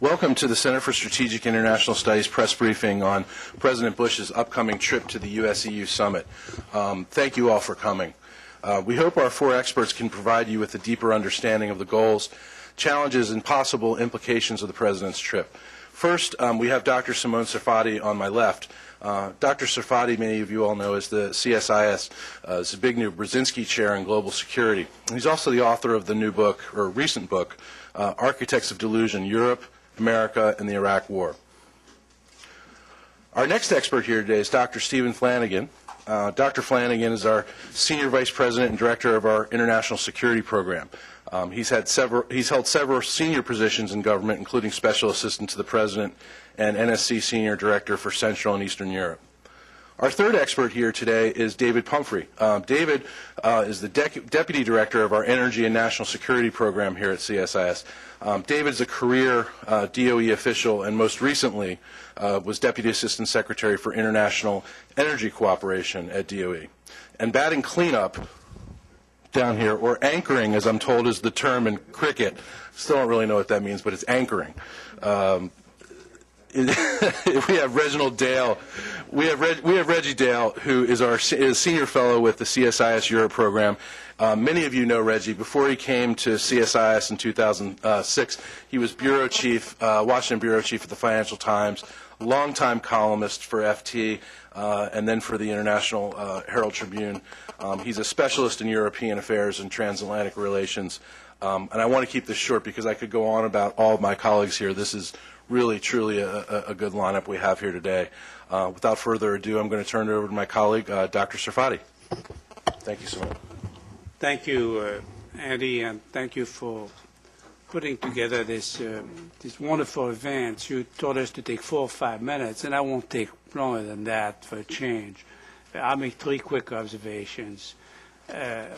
Welcome to the Center for Strategic International Studies press briefing on President Bush's upcoming trip to the USEU Summit. Thank you all for coming. We hope our four experts can provide you with a deeper understanding of the goals, challenges, and possible implications of the President's trip. First, we have Dr. Simone Sarfati on my left. Dr. Sarfati, many of you all know, is the CSIS Zbigniew Brzezinski Chair in Global Security. He's also the author of the new book, or recent book, Architects of Delusion, Europe, America, and the Iraq War. Our next expert here today is Dr. Stephen Flanagan. Dr. Flanagan is our Senior Vice President and Director of our International Security Program. He's held several senior positions in government, including Special Assistant to the President and NSC Senior Director for Central and Eastern Europe. Our third expert here today is David Pumphrey. David is the Deputy Director of our Energy and National Security Program here at CSIS. David is a career DOE official and most recently was Deputy Assistant Secretary for International Energy Cooperation at DOE. And batting cleanup down here, or anchoring, as I'm told is the term in cricket. Still don't really know what that means, but it's anchoring. We have Reginald Dale. We have Reggie Dale, who is our senior fellow with the CSIS Europe program. Many of you know Reggie. Before he came to CSIS in 2006, he was bureau chief, Washington bureau chief at the Financial Times, longtime columnist for FT, and then for the International Herald Tribune. He's a specialist in European affairs and transatlantic relations. And I want to keep this short because I could go on about all of my colleagues here. This is really, truly a good lineup we have here today. Without further ado, I'm going to turn it over to my colleague, Dr. Sarfati. Thank you so much. Thank you, Andy, and thank you for putting together this wonderful event. You told us to take 4 or 5 minutes, and I won't take longer than that for a change. I'll make 3 quick observations.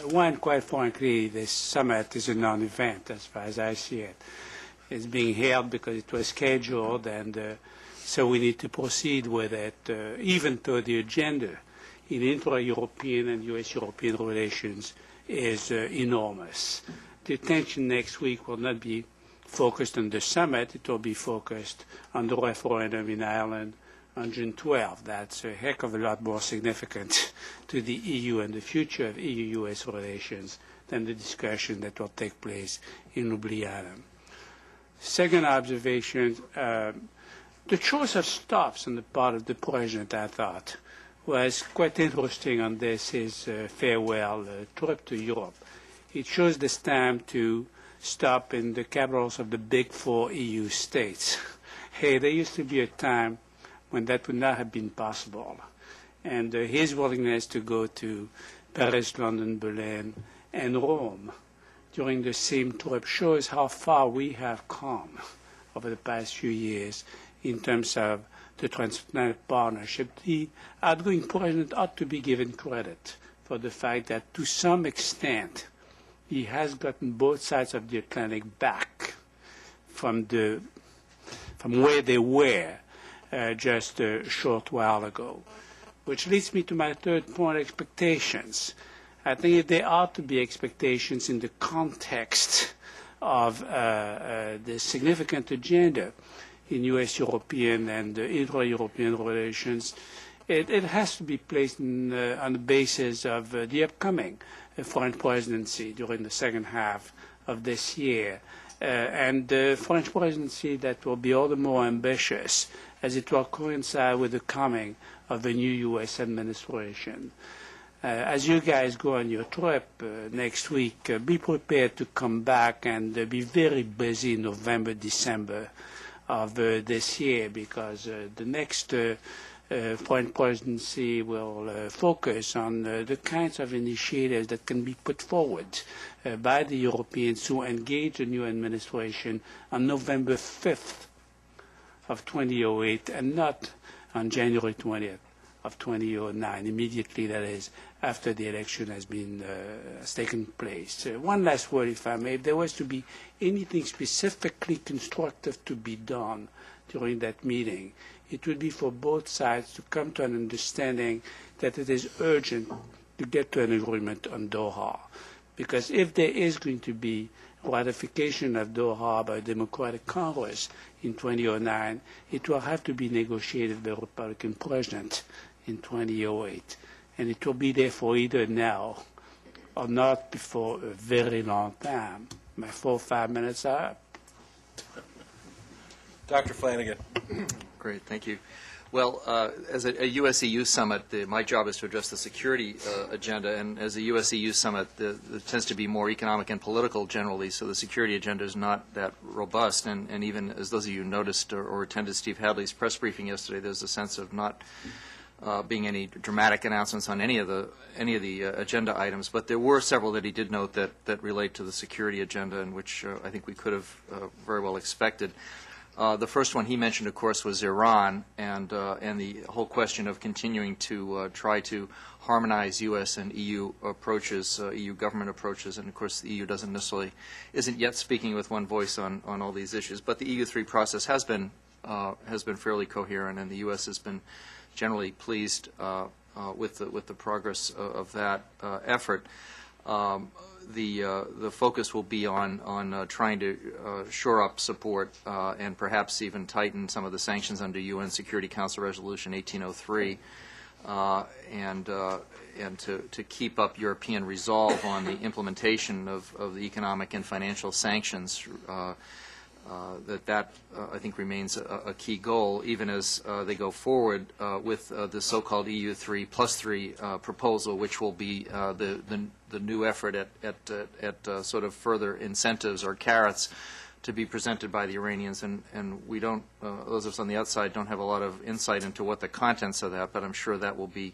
One, quite frankly, this summit is a non-event as far as I see it. It's being held because it was scheduled, and so we need to proceed with it, even though the agenda in intra-European and U.S.-European relations is enormous. The attention next week will not be focused on the summit. It will be focused on the referendum in Ireland on June 12th. That's a heck of a lot more significant to the EU and the future of EU-US relations than the discussion that will take place in Ljubljana. Second observation, the choice of stops on the part of the President, I thought, was quite interesting on his farewell trip to Europe. He chose this time to stop in the capitals of the big 4 EU states. Hey, there used to be a time when that would not have been possible. And his willingness to go to Paris, London, Berlin, and Rome during the same trip shows how far we have come over the past few years in terms of the transatlantic partnership. The outgoing president ought to be given credit for the fact that to some extent he has gotten both sides of the Atlantic back from where they were just a short while ago. Which leads me to my third point, expectations. I think there ought to be expectations in the context of the significant agenda in U.S.-European and intra-European relations. It has to be placed on the basis of the upcoming French presidency during the second half of this year, and the French presidency that will be all the more ambitious as it will coincide with the coming of the new U.S. administration. As you guys go on your trip next week, be prepared to come back and be very busy in November, December of this year, because the next French presidency will focus on the kinds of initiatives that can be put forward by the Europeans who engage the new administration on November 5th of 2008 and not on January 20th of 2009, immediately, that is, after the election has taken place. One last word, if I may. If there was to be anything specifically constructive to be done during that meeting, it would be for both sides to come to an understanding that it is urgent to get to an agreement on Doha. Because if there is going to be ratification of Doha by a Democratic Congress in 2009, it will have to be negotiated by the Republican president in 2008. And it will be there for either now or not before a very long time. My 4 or 5 minutes are up. Dr. Flanagan. Great, thank you. Well, as a USEU Summit, my job is to address the security agenda, and as a USEU Summit, there tends to be more economic and political generally, so the security agenda is not that robust, and even as those of you noticed or attended Steve Hadley's press briefing yesterday, there's a sense of not being any dramatic announcements on any of the agenda items, but there were several that he did note that relate to the security agenda, and which I think we could have very well expected. The first one he mentioned, of course, was Iran, and the whole question of continuing to try to harmonize U.S. and EU approaches, EU government approaches, and of course the EU isn't yet speaking with one voice on all these issues. But the EU3 process has been fairly coherent, and the U.S. has been generally pleased with the progress of that effort. The focus will be on trying to shore up support and perhaps even tighten some of the sanctions under UN Security Council Resolution 1803, and to keep up European resolve on the implementation of the economic and financial sanctions. That I think remains a key goal, even as they go forward with the so-called EU3 plus 3 proposal, which will be the new effort at sort of further incentives or carrots to be presented by the Iranians. And we don't, those of us on the outside don't have a lot of insight into what the contents of that, but I'm sure that will be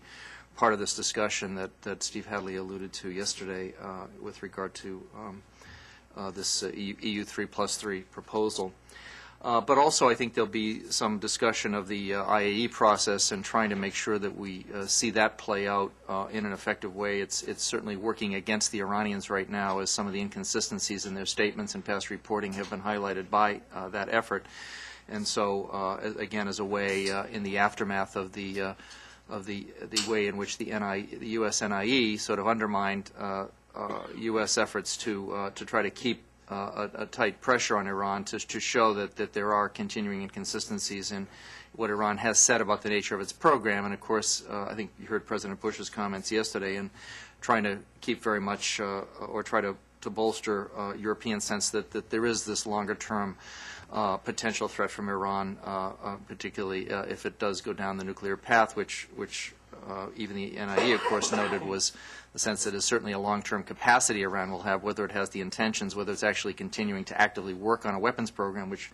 part of this discussion that Steve Hadley alluded to yesterday with regard to this EU3 plus 3 proposal. But also I think there'll be some discussion of the IAE process and trying to make sure that we see that play out in an effective way. It's certainly working against the Iranians right now, as some of the inconsistencies in their statements and past reporting have been highlighted by that effort. And so, again, as a way in the aftermath of the way in which the U.S. NIE sort of undermined U.S. efforts to try to keep a tight pressure on Iran to show that there are continuing inconsistencies in what Iran has said about the nature of its program. And of course, I think you heard President Bush's comments yesterday in trying to keep very much or try to bolster European sense that there is this longer-term potential threat from Iran, particularly if it does go down the nuclear path, which even the NIE, of course, noted was the sense that is certainly a long-term capacity Iran will have, whether it has the intentions, whether it's actually continuing to actively work on a weapons program, which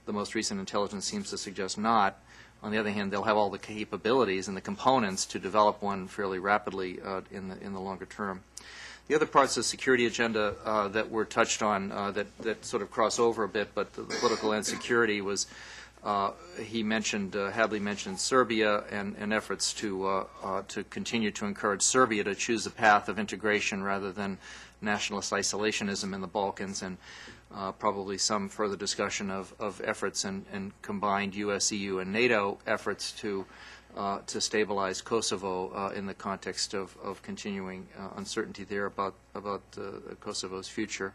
the most recent intelligence seems to suggest not. On the other hand, they'll have all the capabilities and the components to develop one fairly rapidly in the longer term. The other parts of the security agenda that were touched on that sort of cross over a bit, but the political and security was he mentioned, Hadley mentioned Serbia and efforts to continue to encourage Serbia to choose a path of integration rather than nationalist isolationism in the Balkans, and probably some further discussion of efforts and combined U.S., EU, and NATO efforts to stabilize Kosovo in the context of continuing uncertainty there about Kosovo's future.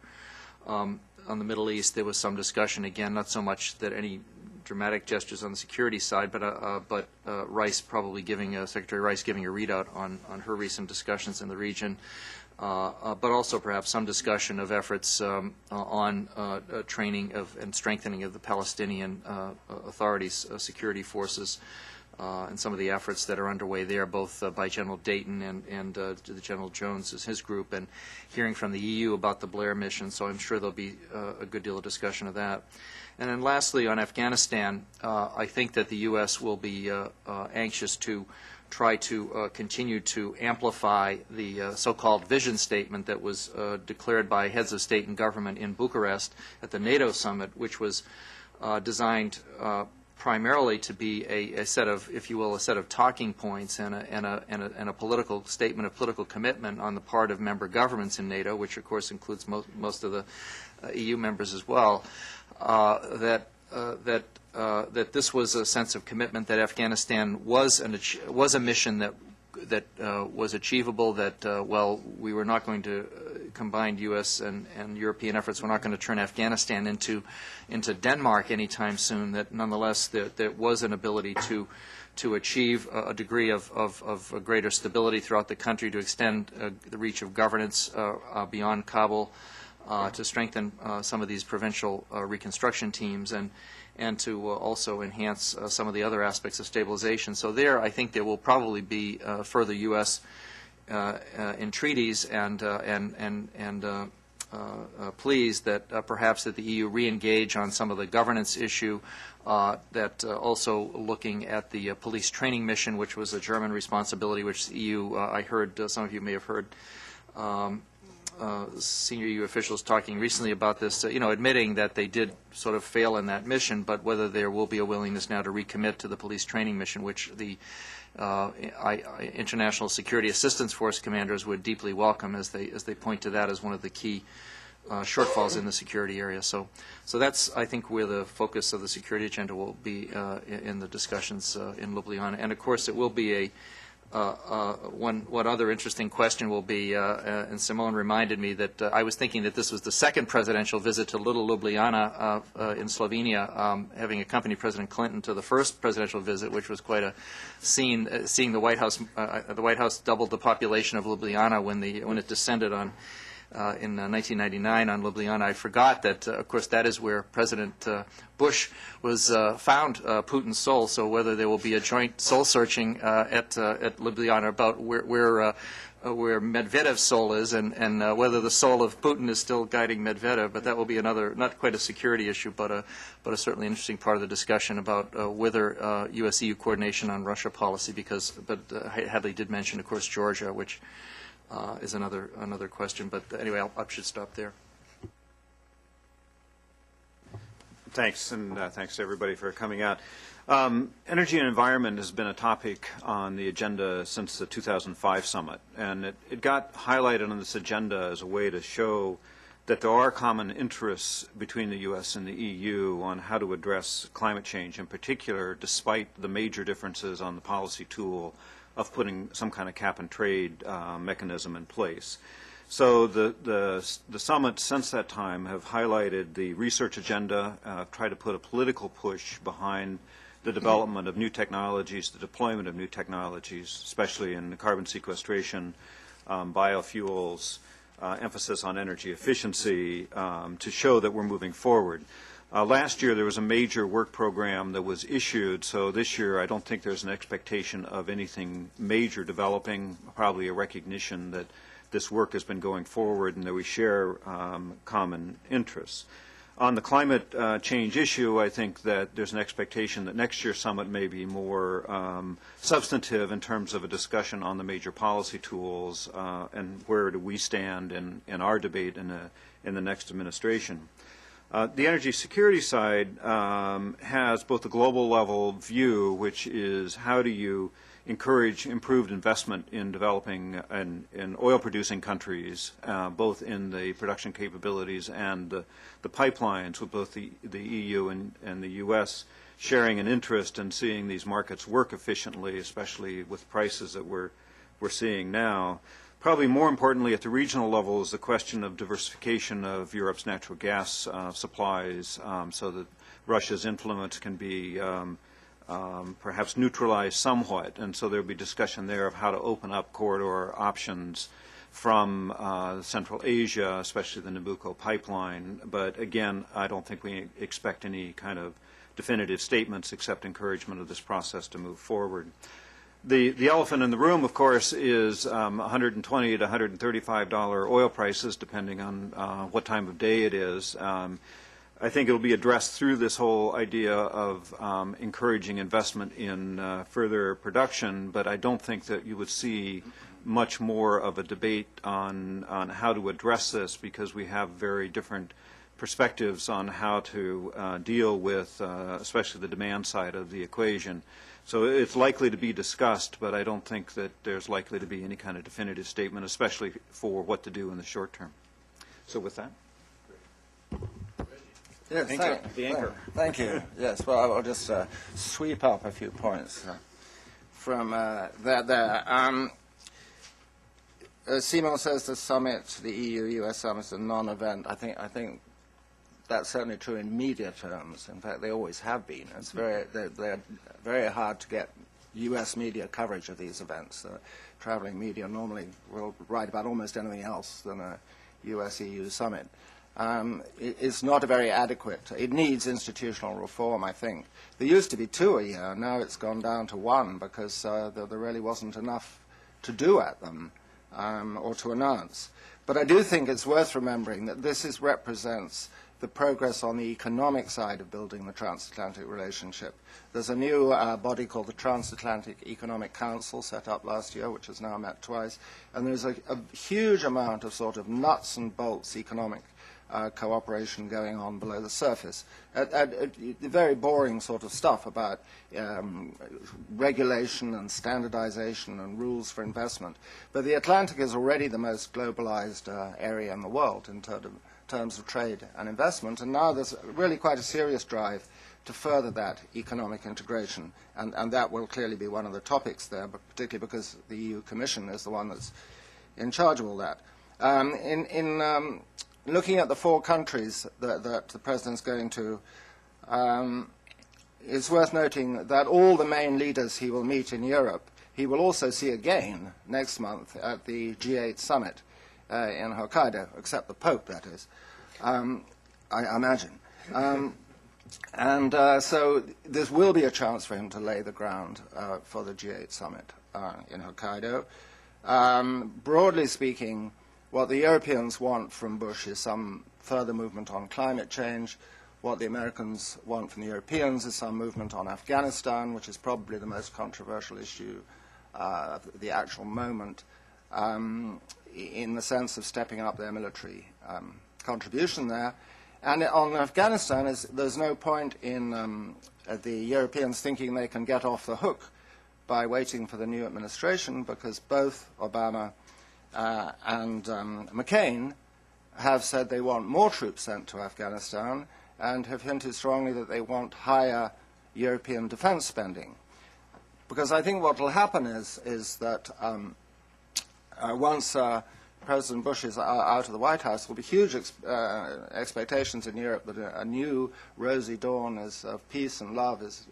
On the Middle East, there was some discussion, again, not so much that any dramatic gestures on the security side, but Rice probably Secretary Rice giving a readout on her recent discussions in the region, but also perhaps some discussion of efforts on training and strengthening of the Palestinian authorities' security forces, and some of the efforts that are underway there, both by General Dayton and General Jones as his group, and hearing from the EU about the Blair mission. So I'm sure there'll be a good deal of discussion of that. And then lastly, on Afghanistan, I think that the U.S. will be anxious to try to continue to amplify the so-called vision statement that was declared by heads of state and government in Bucharest at the NATO summit, which was designed primarily to be a set of, if you will, a set of talking points and a political statement of political commitment on the part of member governments in NATO, which of course includes most of the EU members as well, that this was a sense of commitment that Afghanistan was a mission that was achievable, that, well, we were not going to combine U.S. and European efforts. We're not going to turn Afghanistan into Denmark anytime soon, that nonetheless there was an ability to achieve a degree of greater stability throughout the country, to extend the reach of governance beyond Kabul, to strengthen some of these provincial reconstruction teams, and to also enhance some of the other aspects of stabilization. So there, I think there will probably be further U.S. Entreaties and pleas that perhaps that the EU re-engage on some of the governance issue, that also looking at the police training mission, which was a German responsibility, which the EU, I heard, some of you may have heard, senior EU officials talking recently about this, admitting that they did sort of fail in that mission, but whether there will be a willingness now to recommit to the police training mission, which the International Security Assistance Force commanders would deeply welcome, as they point to that as one of the key shortfalls in the security area. So that's, I think, where the focus of the security agenda will be in the discussions in Ljubljana. And of course, it will be one other interesting question will be, and Simone reminded me that I was thinking that this was the second presidential visit to Little Ljubljana in Slovenia, having accompanied President Clinton to the first presidential visit, which was quite a scene. Seeing the White House doubled the population of Ljubljana when it descended on. In 1999 on Ljubljana. I forgot that, of course, that is where President Bush was found Putin's soul. So whether there will be a joint soul searching at Ljubljana about where Medvedev's soul is, and whether the soul of Putin is still guiding Medvedev, but that will be another, not quite a security issue, but a certainly interesting part of the discussion about whether USEU coordination on Russia policy. But Hadley did mention, of course, Georgia, which is another question. But anyway, I should stop there. Thanks, and thanks to everybody for coming out. Energy and environment has been a topic on the agenda since the 2005 summit, and it got highlighted on this agenda as a way to show that there are common interests between the U.S. and the EU on how to address climate change in particular, despite the major differences on the policy tool of putting some kind of cap-and-trade mechanism in place. So the summits since that time have highlighted the research agenda, tried to put a political push behind the development of new technologies, the deployment of new technologies, especially in carbon sequestration, biofuels, emphasis on energy efficiency, to show that we're moving forward. Last year there was a major work program that was issued, so this year I don't think there's an expectation of anything major developing, probably a recognition that this work has been going forward and that we share common interests. On the climate change issue, I think that there's an expectation that next year's summit may be more substantive in terms of a discussion on the major policy tools and where do we stand in our debate in the next administration. The energy security side has both a global level view, which is how do you encourage improved investment in developing and in oil-producing countries, both in the production capabilities and the pipelines, with both the EU and the U.S. sharing an interest in seeing these markets work efficiently, especially with prices that we're seeing now. Probably more importantly at the regional level is the question of diversification of Europe's natural gas supplies, so that Russia's influence can be perhaps neutralized somewhat, and so there will be discussion there of how to open up corridor options from Central Asia, especially the Nabucco pipeline. But again, I don't think we expect any kind of definitive statements except encouragement of this process to move forward. The elephant in the room, of course, is $120 to $135 oil prices, depending on what time of day it is. I think it will be addressed through this whole idea of encouraging investment in further production, but I don't think that you would see much more of a debate on how to address this, because we have very different perspectives on how to deal with especially the demand side of the equation. So it's likely to be discussed, but I don't think that there's likely to be any kind of definitive statement, especially for what to do in the short term. So with that. Yes, thank you. Yes, well, I'll just sweep up a few points. from there. Simon says the summit, the EU-US summit, is a non-event. I think that's certainly true in media terms. In fact, they always have been. They're very hard to get U.S. media coverage of these events. Traveling media normally will write about almost anything else than a USEU summit. It's not a very adequate. It needs institutional reform, I think. There used to be 2 a year. Now it's gone down to 1 because there really wasn't enough to do at them or to announce. But I do think it's worth remembering that this represents the progress on the economic side of building the transatlantic relationship. There's a new body called the Transatlantic Economic Council set up last year, which has now met twice, and there's a huge amount of sort of nuts and bolts economic cooperation going on below the surface. Very boring sort of stuff about regulation and standardization and rules for investment. But the Atlantic is already the most globalized area in the world in terms of trade and investment, and now there's really quite a serious drive to further that economic integration, and that will clearly be one of the topics there, but particularly because the EU Commission is the one that's in charge of all that. Looking at the 4 countries that the President's going to, it's worth noting that all the main leaders he will meet in Europe, he will also see again next month at the G8 summit in Hokkaido, except the Pope, that is, I imagine. So this will be a chance for him to lay the ground for the G8 summit in Hokkaido. Broadly speaking, what the Europeans want from Bush is some further movement on climate change. What the Americans want from the Europeans is some movement on Afghanistan, which is probably the most controversial issue at the actual moment, in the sense of stepping up their military contribution there. And on Afghanistan, there's no point in the Europeans thinking they can get off the hook by waiting for the new administration, because both Obama and McCain have said they want more troops sent to Afghanistan and have hinted strongly that they want higher European defense spending. Because I think what will happen is that once President Bush is out of the White House, there will be huge expectations in Europe that a new rosy dawn of peace and love is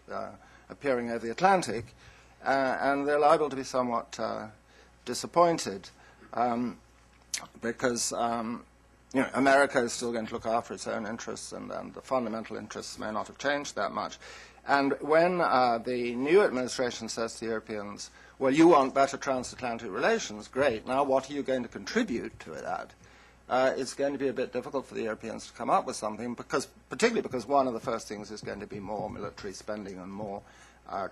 appearing over the Atlantic, and they're liable to be somewhat disappointed. Because America is still going to look after its own interests, and the fundamental interests may not have changed that much. And when the new administration says to the Europeans, well, you want better transatlantic relations, great, now what are you going to contribute to that? It's going to be a bit difficult for the Europeans to come up with something, particularly because one of the first things is going to be more military spending and more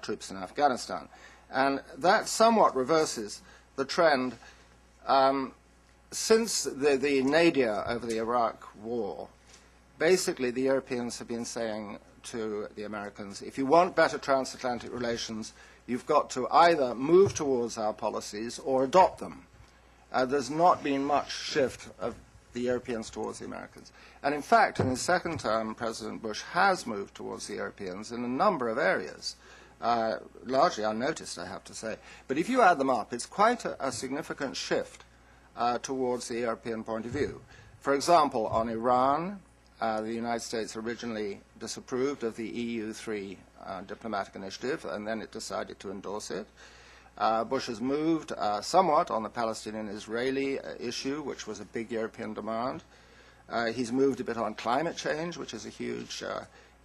troops in Afghanistan. And that somewhat reverses the trend. Since the nadir over the Iraq war, basically the Europeans have been saying to the Americans, if you want better transatlantic relations, you've got to either move towards our policies or adopt them. There's not been much shift of the Europeans towards the Americans. And in fact, in his second term, President Bush has moved towards the Europeans in a number of areas. Largely unnoticed, I have to say. But if you add them up, it's quite a significant shift towards the European point of view. For example, on Iran, the United States originally disapproved of the EU3 diplomatic initiative, and then it decided to endorse it. Bush has moved somewhat on the Palestinian-Israeli issue, which was a big European demand. He's moved a bit on climate change, which is a huge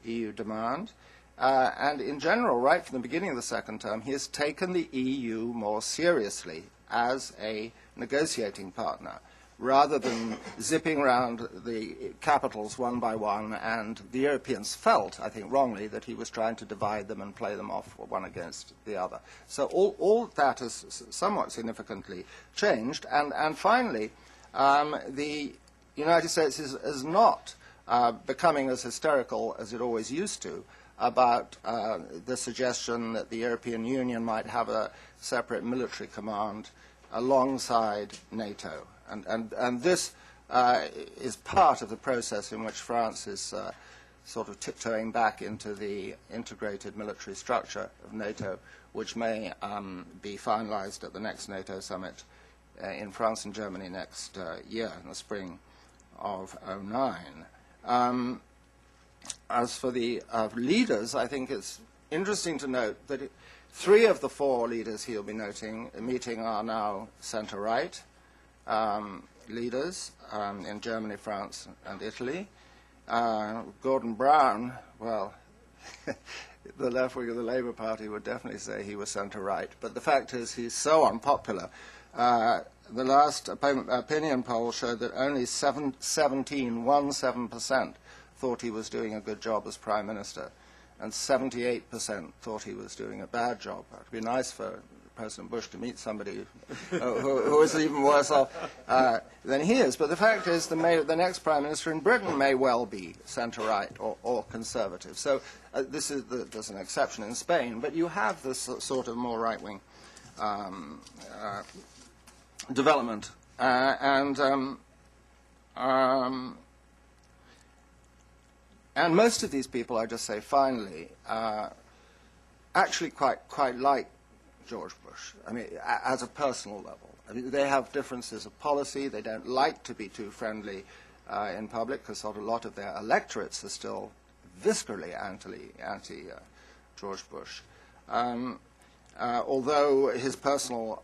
EU demand. And in general, right from the beginning of the second term, he has taken the EU more seriously as a negotiating partner, rather than zipping around the capitals one by one. And the Europeans felt, I think wrongly, that he was trying to divide them and play them off one against the other. So all that has somewhat significantly changed. And finally, the United States is not becoming as hysterical as it always used to about the suggestion that the European Union might have a separate military command alongside NATO. And this is part of the process in which France is sort of tiptoeing back into the integrated military structure of NATO, which may be finalized at the next NATO summit in France and Germany next year, in the spring of '09. As for the leaders, I think it's interesting to note that 3 of the 4 leaders he'll be meeting are now center-right leaders in Germany, France, and Italy. Gordon Brown, well, the left wing of the Labour Party would definitely say he was center-right, but the fact is he's so unpopular. The last opinion poll showed that only 17% thought he was doing a good job as Prime Minister, and 78% thought he was doing a bad job. It would be nice for President Bush to meet somebody who is even worse off than he is. But the fact is the next Prime Minister in Britain may well be centre-right or conservative. So there's an exception in Spain, but you have this sort of more right-wing development. And most of these people, I just say finally, actually quite like George Bush. I mean, as a personal level. I mean, they have differences of policy. They don't like to be too friendly in public because a lot of their electorates are still viscerally anti-George Bush. Although his personal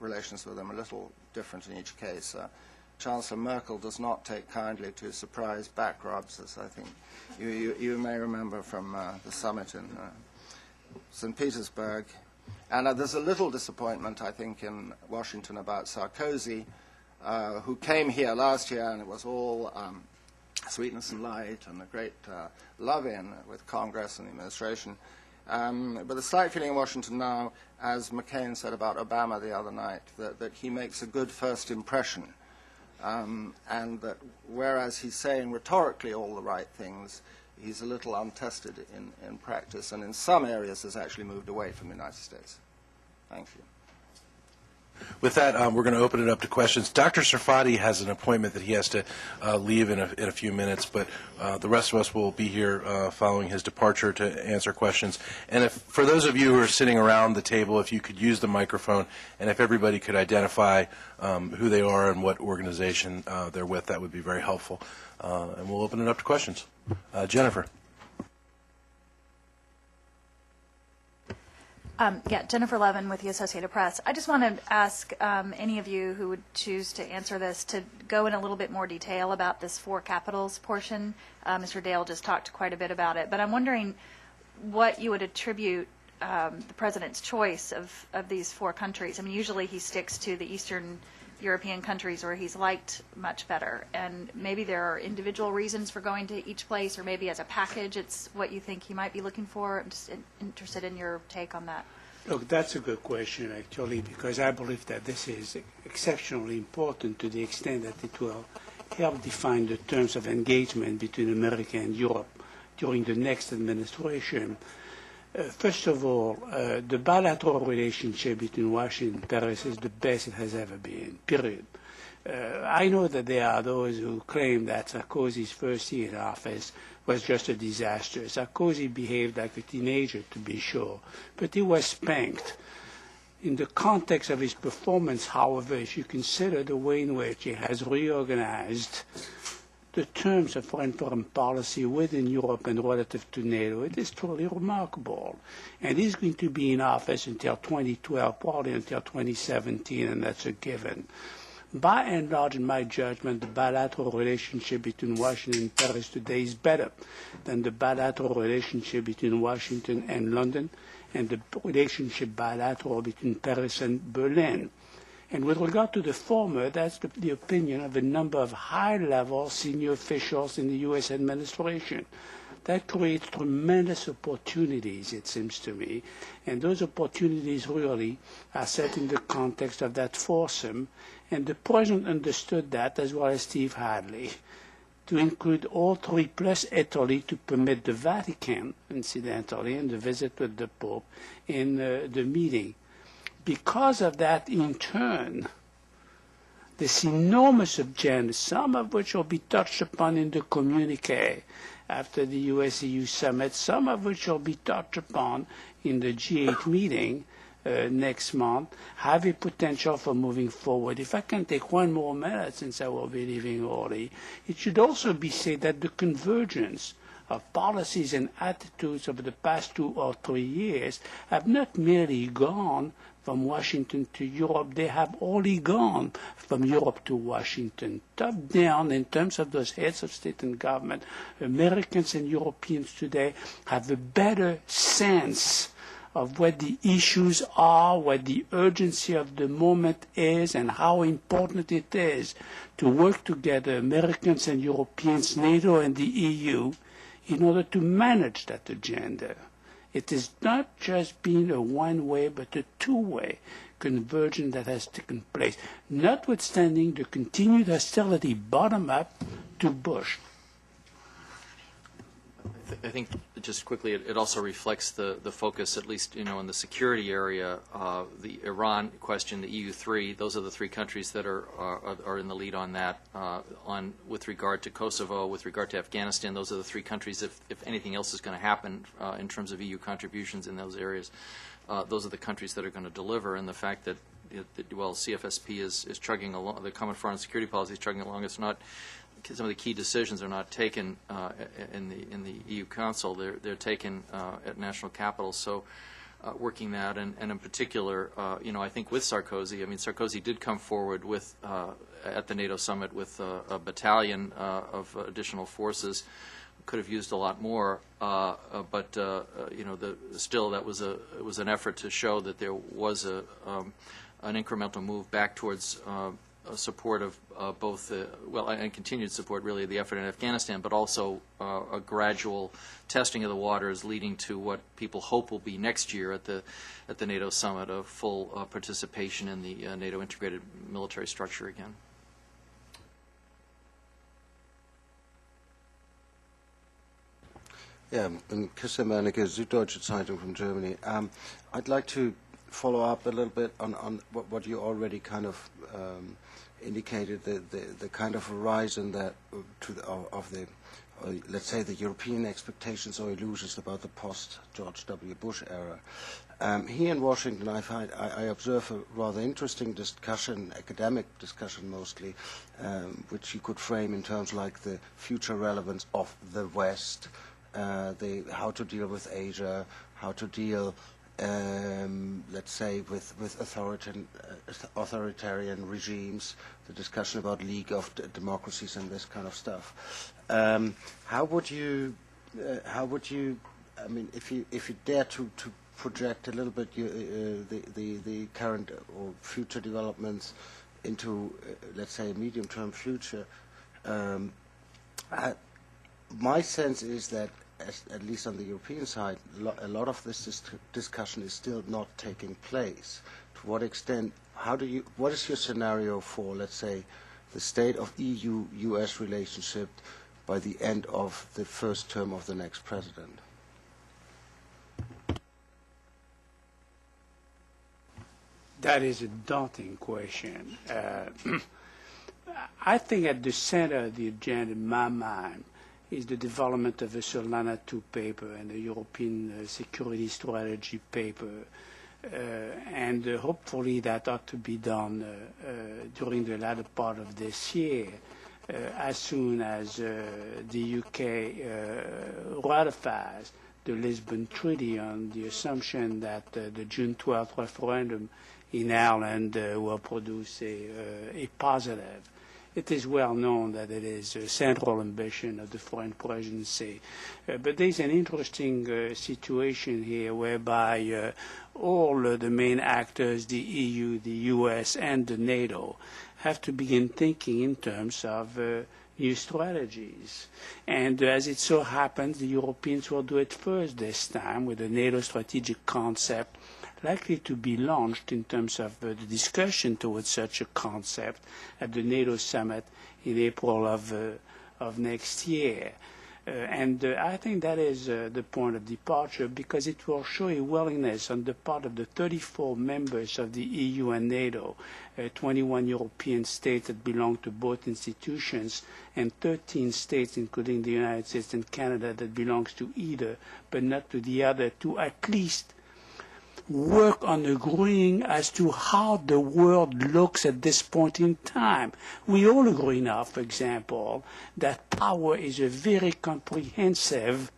relations with them are a little different in each case. Chancellor Merkel does not take kindly to surprise back rubs, as I think you may remember from the summit in St. Petersburg. And there's a little disappointment, I think, in Washington about Sarkozy, who came here last year, and it was all sweetness and light and a great love-in with Congress and the administration. But the slight feeling in Washington now, as McCain said about Obama the other night, that he makes a good first impression. And that whereas he's saying rhetorically all the right things, he's a little untested in practice, and in some areas has actually moved away from the United States. Thank you. With that, we're going to open it up to questions. Dr. Sarfati has an appointment that he has to leave in a few minutes, but the rest of us will be here following his departure to answer questions. And if, for those of you who are sitting around the table, if you could use the microphone, and if everybody could identify who they are and what organization they're with, that would be very helpful. And we'll open it up to questions. Jennifer. Jennifer Levin with the Associated Press. I just want to ask any of you who would choose to answer this to go in a little bit more detail about this 4 capitals portion. Mr. Dale just talked quite a bit about it, but I'm wondering what you would attribute the President's choice of these 4 countries. I mean, usually he sticks to the Eastern European countries where he's liked much better, and maybe there are individual reasons for going to each place, or maybe as a package it's what you think he might be looking for. I'm just interested in your take on that. Look, that's a good question, actually, because I believe that this is exceptionally important to the extent that it will help define the terms of engagement between America and Europe during the next administration. First of all, the bilateral relationship between Washington and Paris is the best it has ever been, period. I know that there are those who claim that Sarkozy's first year in office was just a disaster. Sarkozy behaved like a teenager, to be sure, but he was spanked. In the context of his performance, however, if you consider the way in which he has reorganized the terms of foreign policy within Europe and relative to NATO, it is truly remarkable. And he's going to be in office until 2012, probably until 2017, and that's a given. By and large, in my judgment, the bilateral relationship between Washington and Paris today is better than the bilateral relationship between Washington and London and the relationship bilateral between Paris and Berlin. And with regard to the former, that's the opinion of a number of high-level senior officials in the U.S. administration. That creates tremendous opportunities, it seems to me, and those opportunities really are set in the context of that foursome, and the President understood that, as well as Steve Hadley, to include all 3 plus Italy to permit the Vatican, incidentally, and the visit with the Pope in the meeting. Because of that, in turn, this enormous agenda, some of which will be touched upon in the communiqué after the USEU Summit, some of which will be touched upon in the G8 meeting next month, have a potential for moving forward. If I can take one more minute, since I will be leaving early, it should also be said that the convergence of policies and attitudes over the past 2 or 3 years have not merely gone from Washington to Europe, they have only gone from Europe to Washington. Top down, in terms of those heads of state and government, Americans and Europeans today have a better sense of what the issues are, what the urgency of the moment is, and how important it is to work together, Americans and Europeans, NATO and the EU, in order to manage that agenda. It has not just been a one-way, but a two-way convergence that has taken place, notwithstanding the continued hostility bottom-up to Bush. I think, just quickly, it also reflects the focus, at least, in the security area, the Iran question, the EU3, those are the 3 countries that are in the lead on that. With regard to Kosovo, with regard to Afghanistan, those are the 3 countries, if anything else is going to happen in terms of EU contributions in those areas, those are the countries that are going to deliver. And the fact that, CFSP is chugging along, the Common Foreign Security Policy is chugging along, it's not, some of the key decisions are not taken in the EU Council. They're taken at national capitals. So working that, and in particular, I think with Sarkozy, Sarkozy did come forward with at the NATO summit with a battalion of additional forces. Could have used a lot more, but still that was it was an effort to show that there was an incremental move back towards support of both, and continued support, really, of the effort in Afghanistan, but also a gradual testing of the waters leading to what people hope will be next year at the NATO summit, of full participation in the NATO integrated military structure again. Yeah, Christian Mernecke, Süddeutsche Zeitung from Germany. I'd like to follow up a little bit on what you already kind of indicated, the kind of horizon that let's say the European expectations or illusions about the post-George W. Bush era. Here in Washington, I observe a rather interesting discussion, academic discussion mostly, which you could frame in terms like the future relevance of the West, how to deal with Asia, how to deal, let's say, with authoritarian regimes, the discussion about League of Democracies and this kind of stuff. How would you, if you dare to project a little bit the current or future developments into, let's say, a medium-term future, my sense is that, at least on the European side, a lot of this discussion is still not taking place. To what extent, what is your scenario for, let's say, the state of EU-US relationship by the end of the first term of the next president? That is a daunting question. I think at the center of the agenda, in my mind, is the development of a Solana II paper and a European security strategy paper. And hopefully that ought to be done during the latter part of this year, as soon as the UK ratifies the Lisbon Treaty on the assumption that the June 12th referendum in Ireland will produce a positive. It is well known that it is a central ambition of the foreign presidency. But there's an interesting situation here whereby all the main actors, the EU, the US, and the NATO, have to begin thinking in terms of new strategies. And as it so happens, the Europeans will do it first this time with the NATO strategic concept likely to be launched in terms of the discussion towards such a concept at the NATO summit in April of next year. I think that is the point of departure, because it will show a willingness on the part of the 34 members of the EU and NATO, 21 European states that belong to both institutions, and 13 states, including the United States and Canada, that belongs to either, but not to the other, to at least work on agreeing as to how the world looks at this point in time. We all agree now, for example, that power is a very comprehensive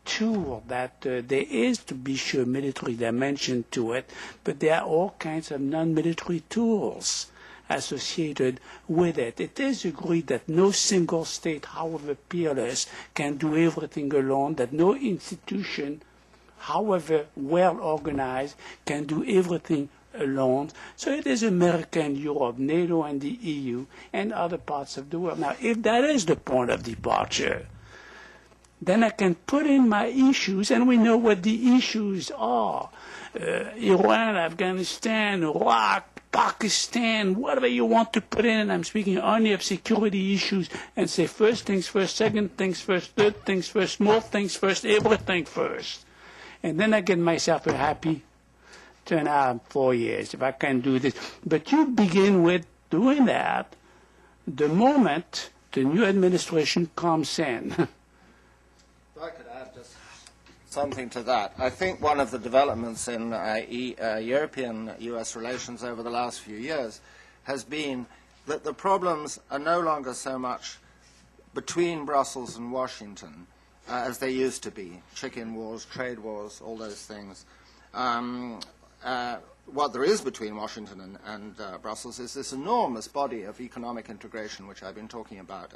tool, that there is, to be sure, military dimension to it, but there are all kinds of non-military tools associated with it. It is agreed that no single state, however peerless, can do everything alone, that no institution, however well organized, can do everything alone. So it is America and Europe, NATO and the EU, and other parts of the world. Now, if that is the point of departure, then I can put in my issues, and we know what the issues are. Iran, Afghanistan, Iraq, Pakistan, whatever you want to put in, and I'm speaking only of security issues, and say first things first, second things first, third things first, small things first, everything first. And then I get myself a happy 2.5, 4 years, if I can do this. But you begin with doing that the moment the new administration comes in. If I could add just something to that. I think one of the developments in European-US relations over the last few years has been that the problems are no longer so much between Brussels and Washington as they used to be. Chicken wars, trade wars, all those things. What there is between Washington and Brussels is this enormous body of economic integration, which I've been talking about,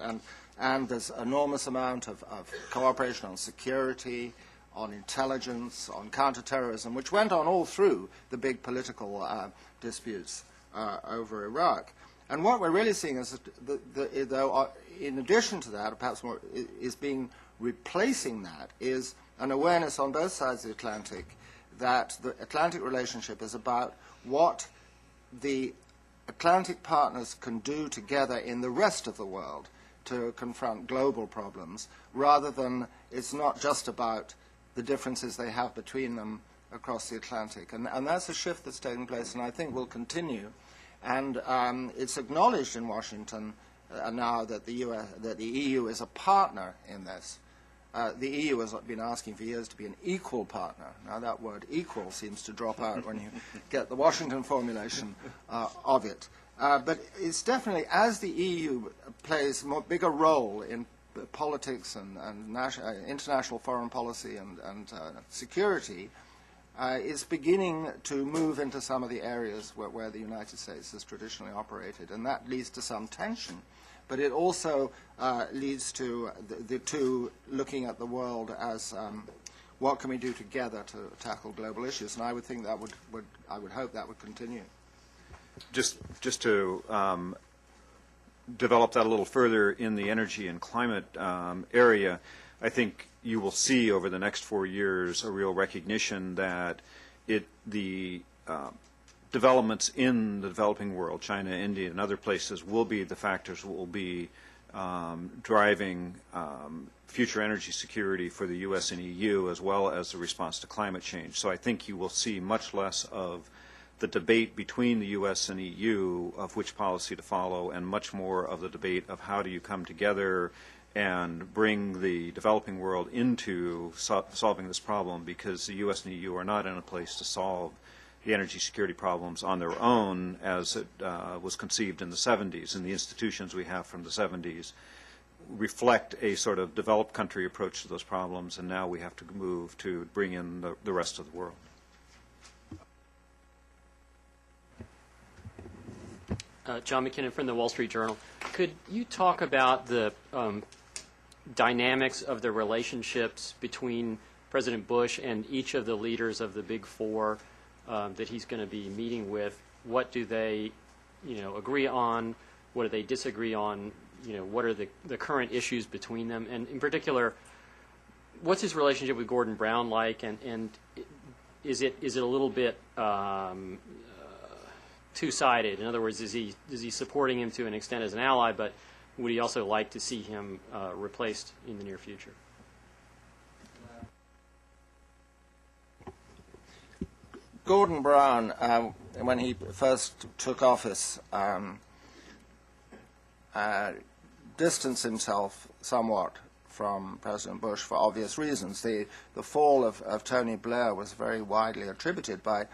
and there's enormous amount of cooperation on security, on intelligence, on counterterrorism, which went on all through the big political disputes over Iraq. And what we're really seeing is that, though, in addition to that, perhaps more, is being replacing that is an awareness on both sides of the Atlantic that the Atlantic relationship is about what the Atlantic partners can do together in the rest of the world to confront global problems, rather than it's not just about the differences they have between them across the Atlantic. And that's a shift that's taking place, and I think will continue. And it's acknowledged in Washington now that the EU is a partner in this. The EU has been asking for years to be an equal partner. Now that word equal seems to drop out when you get the Washington formulation of it. But it's definitely, as the EU plays a bigger role in politics and international foreign policy and security, is beginning to move into some of the areas where the United States has traditionally operated, and that leads to some tension. But it also leads to the two looking at the world as what can we do together to tackle global issues, and I would think that I would hope that would continue. Just to develop that a little further in the energy and climate area, I think you will see over the next 4 years a real recognition that the developments in the developing world, China, India, and other places, will be the factors that will be driving future energy security for the U.S. and EU, as well as the response to climate change. So I think you will see much less of the debate between the U.S. and EU of which policy to follow, and much more of the debate of how do you come together and bring the developing world into solving this problem, because the U.S. and EU are not in a place to solve the energy security problems on their own as it was conceived in the 70s, and the institutions we have from the 70s reflect a sort of developed country approach to those problems, and now we have to move to bring in the rest of the world. John McKinnon from the Wall Street Journal. Could you talk about the dynamics of the relationships between President Bush and each of the leaders of the Big Four that he's going to be meeting with? What do they, agree on? What do they disagree on? What are the current issues between them? And in particular, what's his relationship with Gordon Brown like? And is it a little bit two-sided? In other words, is he supporting him to an extent as an ally, but would he also like to see him replaced in the near future? Gordon Brown, when he first took office, distanced himself somewhat from President Bush for obvious reasons. The fall of Tony Blair was very widely attributed by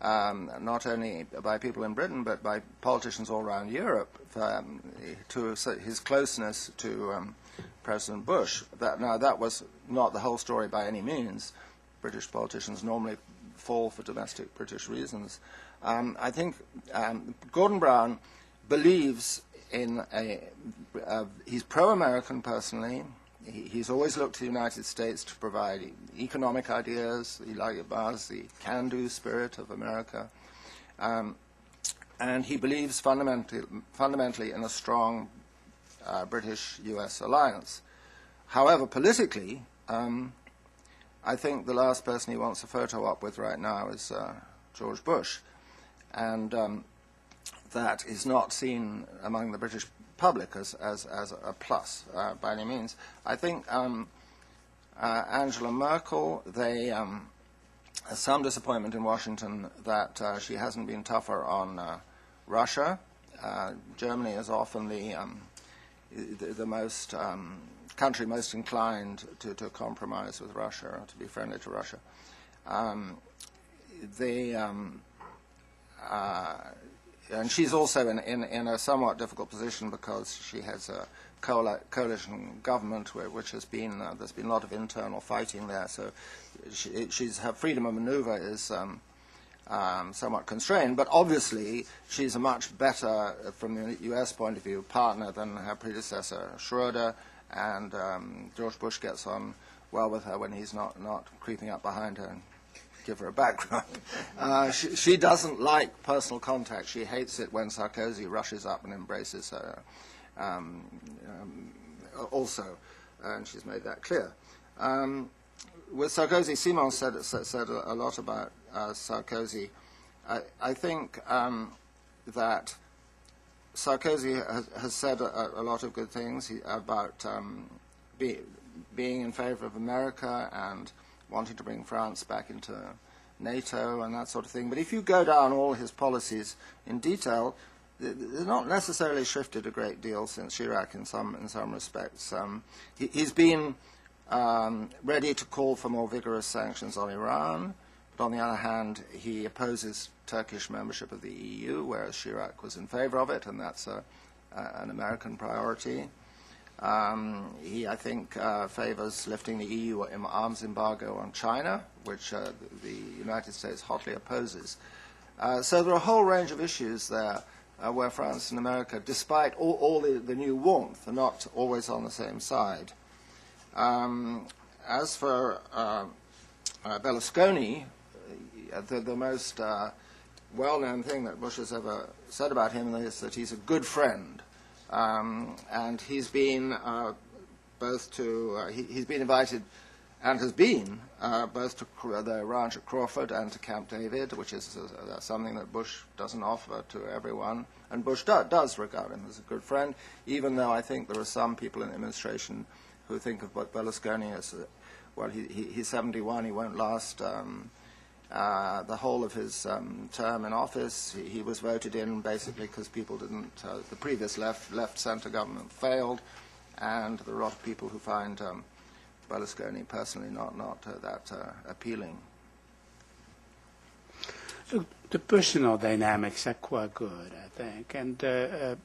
not only by people in Britain but by politicians all around Europe to his closeness to President Bush. That was not the whole story by any means. British politicians normally fall for domestic British reasons. I think Gordon Brown believes in he's pro-American personally. He's always looked to the United States to provide economic ideas. He likes the can-do spirit of America. And he believes fundamentally in a strong British-U.S. alliance. However, politically, I think the last person he wants a photo op with right now is George Bush. And that is not seen among the British public as a plus by any means. I think Angela Merkel, there's some disappointment in Washington that she hasn't been tougher on Russia. Germany is often the most country most inclined to compromise with Russia, or to be friendly to Russia. And she's also in a somewhat difficult position because she has a coalition government which has been there's been a lot of internal fighting there. So her freedom of maneuver is somewhat constrained. But obviously, she's a much better, from the U.S. point of view, partner than her predecessor Schroeder. And George Bush gets on well with her when he's not creeping up behind her and give her a back rub. She doesn't like personal contact. She hates it when Sarkozy rushes up and embraces her also, and she's made that clear. With Sarkozy, Simon said a lot about Sarkozy. I think that Sarkozy has said a lot of good things about being in favor of America and wanting to bring France back into NATO and that sort of thing. But if you go down all his policies in detail, they're not necessarily shifted a great deal since Chirac in some respects. He's been ready to call for more vigorous sanctions on Iran, but on the other hand, he opposes Turkish membership of the EU, whereas Chirac was in favor of it, and that's an American priority. He, I think, favors lifting the EU arms embargo on China, which the United States hotly opposes. So there are a whole range of issues there where France and America, despite all the new warmth, are not always on the same side. As for Berlusconi, the most well-known thing that Bush has ever said about him is that he's a good friend. And he's been he's been invited and has been both to the ranch at Crawford and to Camp David, which is something that Bush doesn't offer to everyone. And Bush does regard him as a good friend, even though I think there are some people in the administration who think of Berlusconi as, well, he's 71, he won't last the whole of his term in office. He was voted in basically because people didn't, the previous left-centre government failed, and there are a lot of people who find Berlusconi personally not that appealing. Look, the personal dynamics are quite good, I think, and the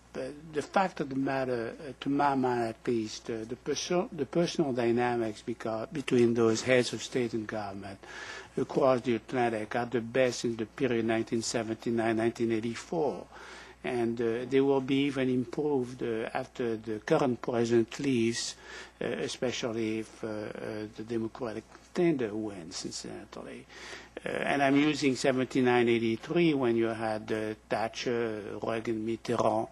fact of the matter, to my mind at least, the personal dynamics between those heads of state and government across the Atlantic are the best in the period 1979-1984, and they will be even improved after the current president leaves, especially if the Democratic tender wins, incidentally. And I'm using 79-83 when you had Thatcher, Reagan, Mitterrand,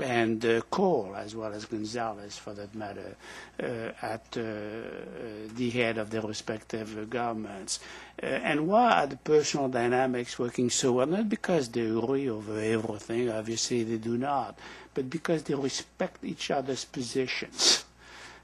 and Kohl, as well as Gonzalez, for that matter, at the head of their respective governments. And why are the personal dynamics working so well? Not because they agree over everything, obviously they do not, but because they respect each other's positions.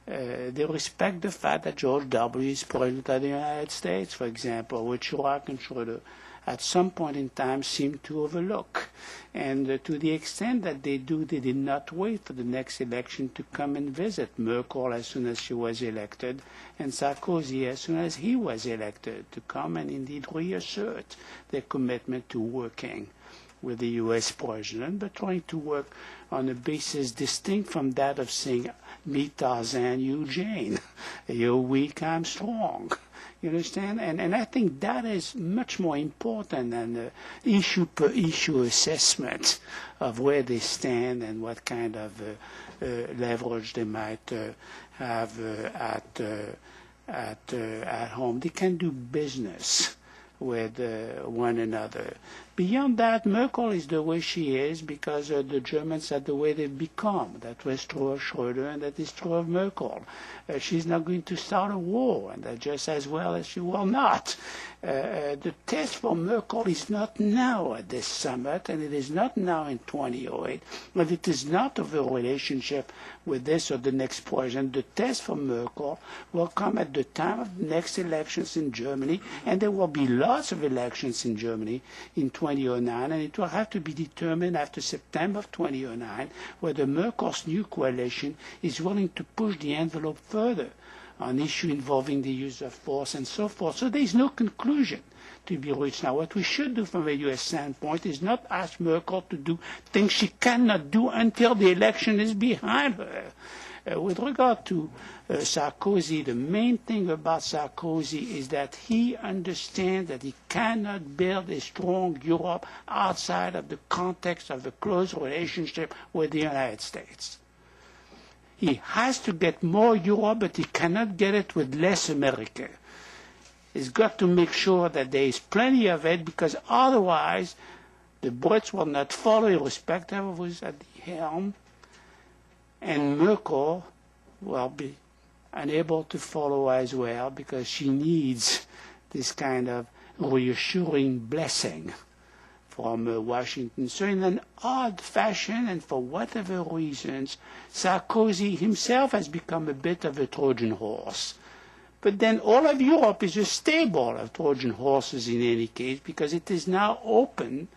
They respect the fact that George W. is President of the United States, for example, which Chirac and Schroeder at some point in time seemed to overlook. And to the extent that they do, they did not wait for the next election to come and visit Merkel as soon as she was elected, and Sarkozy as soon as he was elected, to come and indeed reassert their commitment to working with the U.S. president, but trying to work on a basis distinct from that of saying, me Tarzan, you Jane. You're weak, I'm strong. You understand? And I think that is much more important than the issue per issue assessment of where they stand and what kind of leverage they might have at home. They can do business with one another. Beyond that, Merkel is the way she is because the Germans are the way they've become. That was true of Schroeder, and that is true of Merkel. She's not going to start a war, and that just as well as she will not. The test for Merkel is not now at this summit, and it is not now in 2008, but it is not of a relationship with this or the next president. The test for Merkel will come at the time of the next elections in Germany, and there will be lots of elections in Germany in 2009, and it will have to be determined after September of 2009 whether Merkel's new coalition is willing to push the envelope further on issues involving the use of force and so forth. So there is no conclusion to be reached now. What we should do from a U.S. standpoint is not ask Merkel to do things she cannot do until the election is behind her. With regard to Sarkozy, the main thing about Sarkozy is that he understands that he cannot build a strong Europe outside of the context of a close relationship with the United States. He has to get more Europe, but he cannot get it with less America. He's got to make sure that there is plenty of it, because otherwise the Brits will not follow, irrespective of who's at the helm, and Merkel will be unable to follow as well, because she needs this kind of reassuring blessing from Washington. So in an odd fashion, and for whatever reasons, Sarkozy himself has become a bit of a Trojan horse. But then all of Europe is a stable of Trojan horses in any case, because it is now open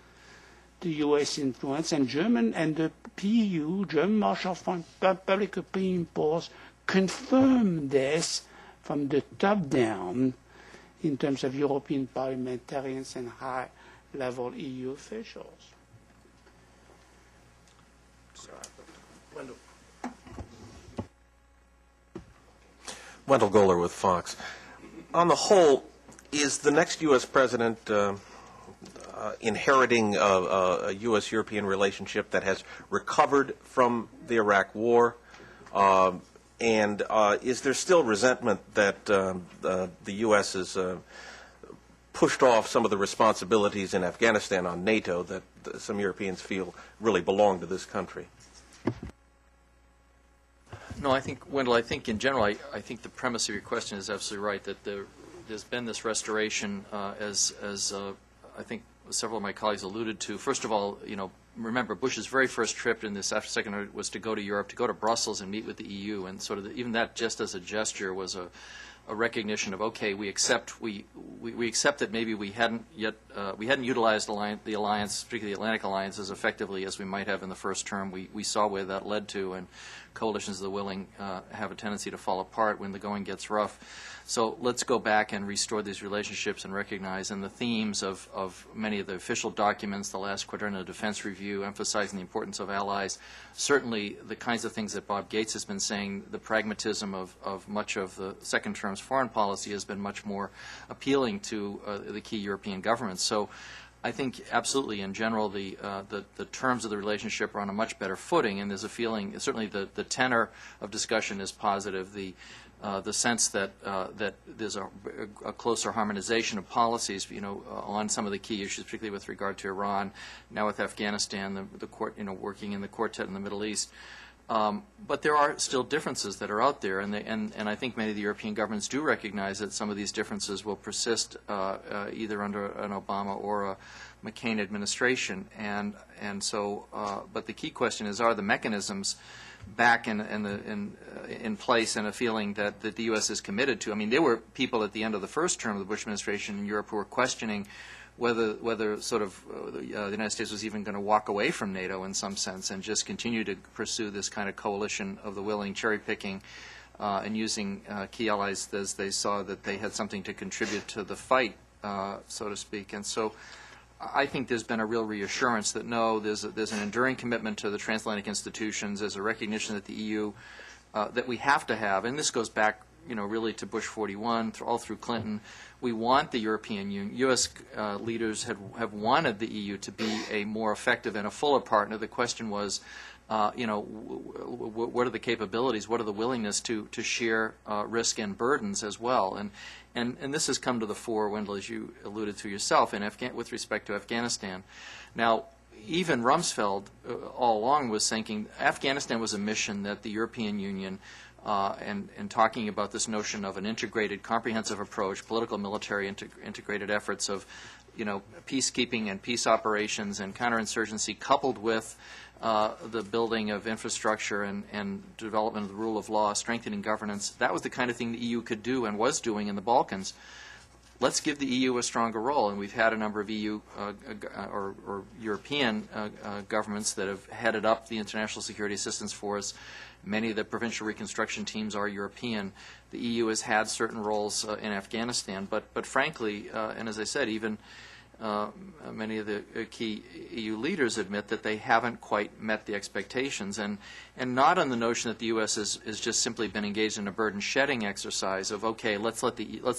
to U.S. influence, and the PU, German Marshall Fund, public opinion polls confirm this from the top down in terms of European parliamentarians and high-level EU officials. Wendell Goler with Fox. On the whole, is the next U.S. president inheriting a U.S.-European relationship that has recovered from the Iraq War? And is there still resentment that the U.S. has pushed off some of the responsibilities in Afghanistan on NATO that some Europeans feel really belong to this country? No, I think, Wendell, I think in general, I think the premise of your question is absolutely right, that there's been this restoration, as I think several of my colleagues alluded to. First of all, remember, Bush's very first trip in this after second was to go to Europe, to go to Brussels and meet with the EU, and sort of even that, just as a gesture, was a recognition of, okay, we accept that maybe we hadn't utilized the alliance, particularly the Atlantic Alliance, as effectively as we might have in the first term. We saw where that led to, and coalitions of the willing have a tendency to fall apart when the going gets rough. So let's go back and restore these relationships and recognize, and the themes of many of the official documents, the last Quadrennial Defense Review, emphasizing the importance of allies, certainly the kinds of things that Bob Gates has been saying, the pragmatism of much of the second term's foreign policy has been much more appealing to the key European governments. So I think absolutely, in general, the terms of the relationship are on a much better footing, and there's a feeling, certainly the tenor of discussion is positive. The sense that there's a closer harmonization of policies, on some of the key issues, particularly with regard to Iran, now with Afghanistan, the court, working in the quartet in the Middle East. But there are still differences that are out there, and I think many of the European governments do recognize that some of these differences will persist either under an Obama or a McCain administration. And so, but the key question is, are the mechanisms back in place and a feeling that the U.S. is committed to? I mean, there were people at the end of the first term of the Bush administration in Europe who were questioning whether sort of the United States was even going to walk away from NATO in some sense and just continue to pursue this kind of coalition of the willing, cherry picking, and using key allies as they saw that they had something to contribute to the fight, so to speak. And so I think there's been a real reassurance that no, there's an enduring commitment to the transatlantic institutions. There's a recognition that the EU, that we have to have, and this goes back, really to Bush 41, all through Clinton. We want the European Union. U.S. Leaders have wanted the EU to be a more effective and a fuller partner. The question was, what are the capabilities? What are the willingness to share risk and burdens as well? And this has come to the fore, Wendell, as you alluded to yourself, with respect to Afghanistan. Now, even Rumsfeld all along was thinking Afghanistan was a mission that the European Union, and talking about this notion of an integrated, comprehensive approach, political, military, integrated efforts of, peacekeeping and peace operations and counterinsurgency, coupled with the building of infrastructure and development of the rule of law, strengthening governance. That was the kind of thing the EU could do and was doing in the Balkans. Let's give the EU a stronger role, and we've had a number of EU or European governments that have headed up the international security assistance force. Many of the provincial reconstruction teams are European. The EU has had certain roles in Afghanistan, but frankly, and as I said, even many of the key EU leaders admit that they haven't quite met the expectations, and not on the notion that the U.S. has just simply been engaged in a burden-shedding exercise of, okay, let's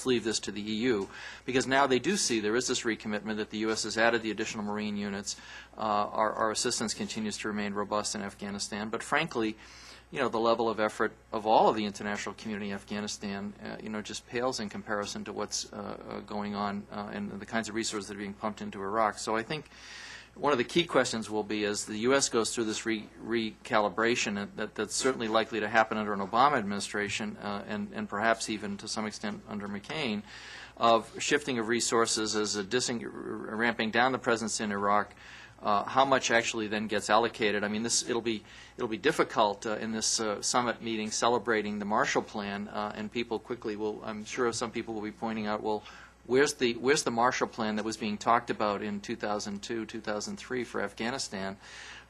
leave this to the EU, because now they do see there is this recommitment that the U.S. has added the additional Marine units. Our assistance continues to remain robust in Afghanistan, but frankly, the level of effort of all of the international community in Afghanistan, just pales in comparison to what's going on and the kinds of resources that are being pumped into Iraq. So I think one of the key questions will be, as the U.S. goes through this recalibration that's certainly likely to happen under an Obama administration and perhaps even to some extent under McCain, of shifting of resources as ramping down the presence in Iraq, how much actually then gets allocated. I mean, it'll be difficult in this summit meeting celebrating the Marshall Plan, and people quickly will. I'm sure some people will be pointing out, well, where's the Marshall Plan that was being talked about in 2002, 2003 for Afghanistan?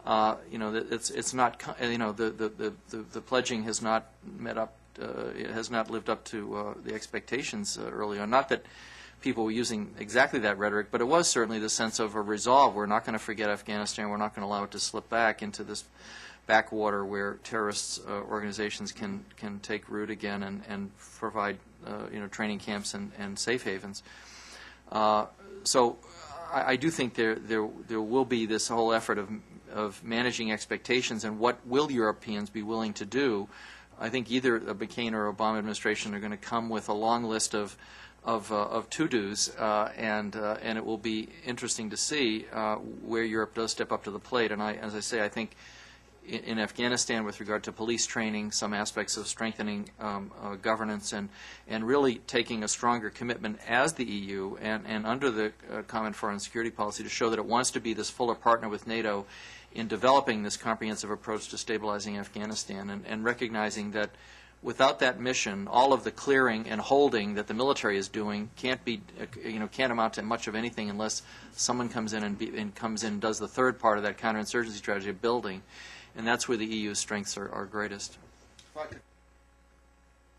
It's not. The pledging has not met up. It has not lived up to the expectations early on. Not that people were using exactly that rhetoric, but it was certainly the sense of a resolve. We're not going to forget Afghanistan. We're not going to allow it to slip back into this backwater where terrorist organizations can take root again and provide training camps and safe havens. So I do think there will be this whole effort of managing expectations and what will Europeans be willing to do. I think either the McCain or Obama administration are going to come with a long list of to-dos, and it will be interesting to see where Europe does step up to the plate. And as I say, I think in Afghanistan, with regard to police training, some aspects of strengthening governance, and really taking a stronger commitment as the EU and under the Common Foreign and Security Policy to show that it wants to be this fuller partner with NATO in developing this comprehensive approach to stabilizing Afghanistan, and recognizing that without that mission, all of the clearing and holding that the military is doing can't amount to much of anything unless someone comes in and does the third part of that counterinsurgency strategy of building, and that's where the EU's strengths are greatest.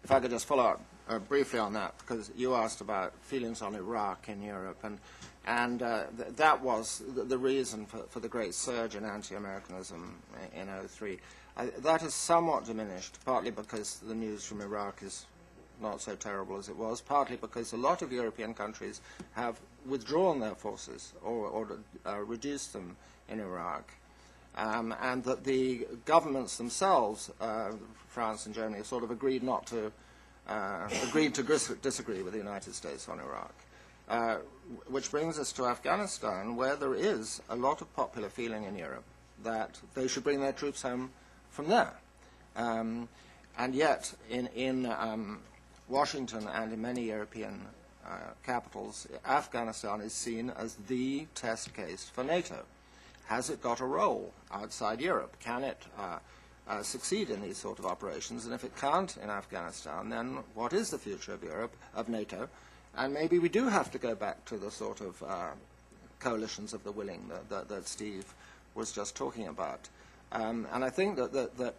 If I could just follow up briefly on that, because you asked about feelings on Iraq in Europe, and that was the reason for the great surge in anti-Americanism in 2003. That has somewhat diminished, partly because the news from Iraq is not so terrible as it was, partly because a lot of European countries have withdrawn their forces or reduced them in Iraq, and that the governments themselves, France and Germany, sort of agreed not to agreed to disagree with the United States on Iraq. Which brings us to Afghanistan, where there is a lot of popular feeling in Europe that they should bring their troops home from there. And yet, in Washington and in many European capitals, Afghanistan is seen as the test case for NATO. Has it got a role outside Europe? Can it succeed in these sort of operations? And if it can't in Afghanistan, then what is the future of Europe, of NATO? And maybe we do have to go back to the sort of coalitions of the willing that Steve was just talking about. And I think that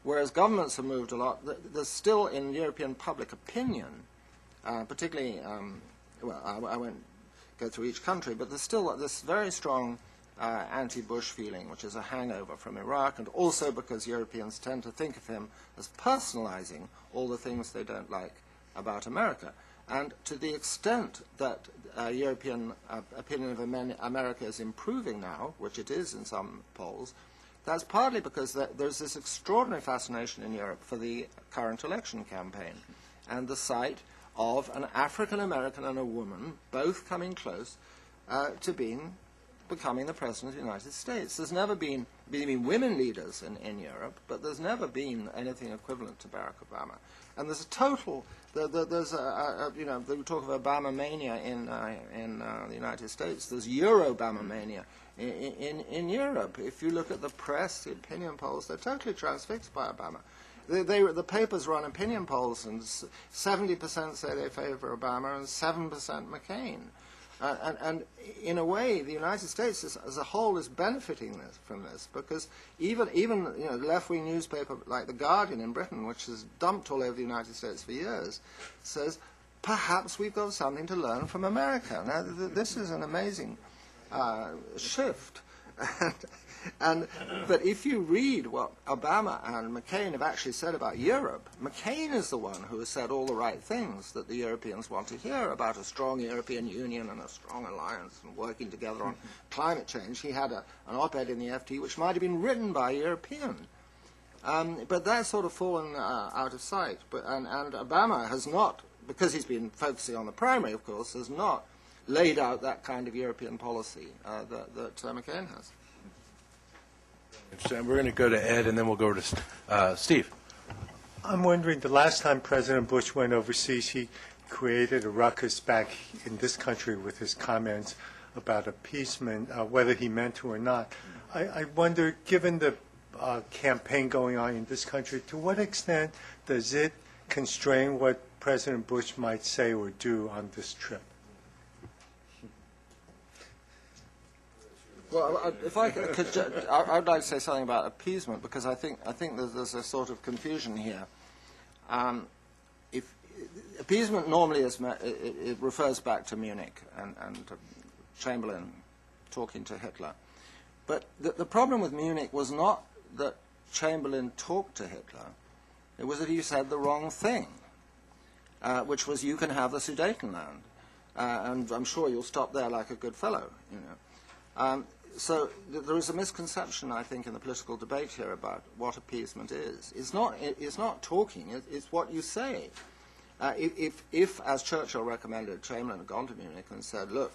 whereas governments have moved a lot, there's still in European public opinion, particularly, well, I won't go through each country, but there's still this very strong anti-Bush feeling, which is a hangover from Iraq, and also because Europeans tend to think of him as personalizing all the things they don't like about America. And to the extent that European opinion of America is improving now, which it is in some polls, that's partly because there's this extraordinary fascination in Europe for the current election campaign and the sight of an African American and a woman both coming close to becoming the President of the United States. There's never been women leaders in Europe, but there's never been anything equivalent to Barack Obama. And there's a total, there's you know, they talk of Obama mania in the United States. There's Euro-Obama mania in Europe. If you look at the press, the opinion polls, they're totally transfixed by Obama. The papers run opinion polls, and 70% say they favor Obama and 7% McCain. And in a way, the United States as a whole is benefiting from this, because even you know, the left-wing newspaper like The Guardian in Britain, which has dumped all over the United States for years, says, perhaps we've got something to learn from America. Now, this is an amazing shift. But if you read what Obama and McCain have actually said about Europe, McCain is the one who has said all the right things that the Europeans want to hear about a strong European Union and a strong alliance and working together on climate change. He had an op-ed in the FT which might have been written by a European. But that's sort of fallen out of sight. And Obama has not, because he's been focusing on the primary, of course, has not laid out that kind of European policy that McCain has. We're going to go to Ed, and then we'll go to Steve. I'm wondering, the last time President Bush went overseas, he created a ruckus back in this country with his comments about appeasement, whether he meant to or not. I wonder, given the campaign going on in this country, to what extent does it constrain what President Bush might say or do on this trip? Well, if I could, I would like to say something about appeasement, because I think there's a sort of confusion here. If appeasement normally it refers back to Munich and Chamberlain talking to Hitler, but the problem with Munich was not that Chamberlain talked to Hitler; it was that he said the wrong thing, which was, "You can have the Sudetenland," and I'm sure you'll stop there like a good fellow, you know. So there is a misconception, I think, in the political debate here about what appeasement is. It's not talking, it's what you say. If, as Churchill recommended, Chamberlain had gone to Munich and said, look,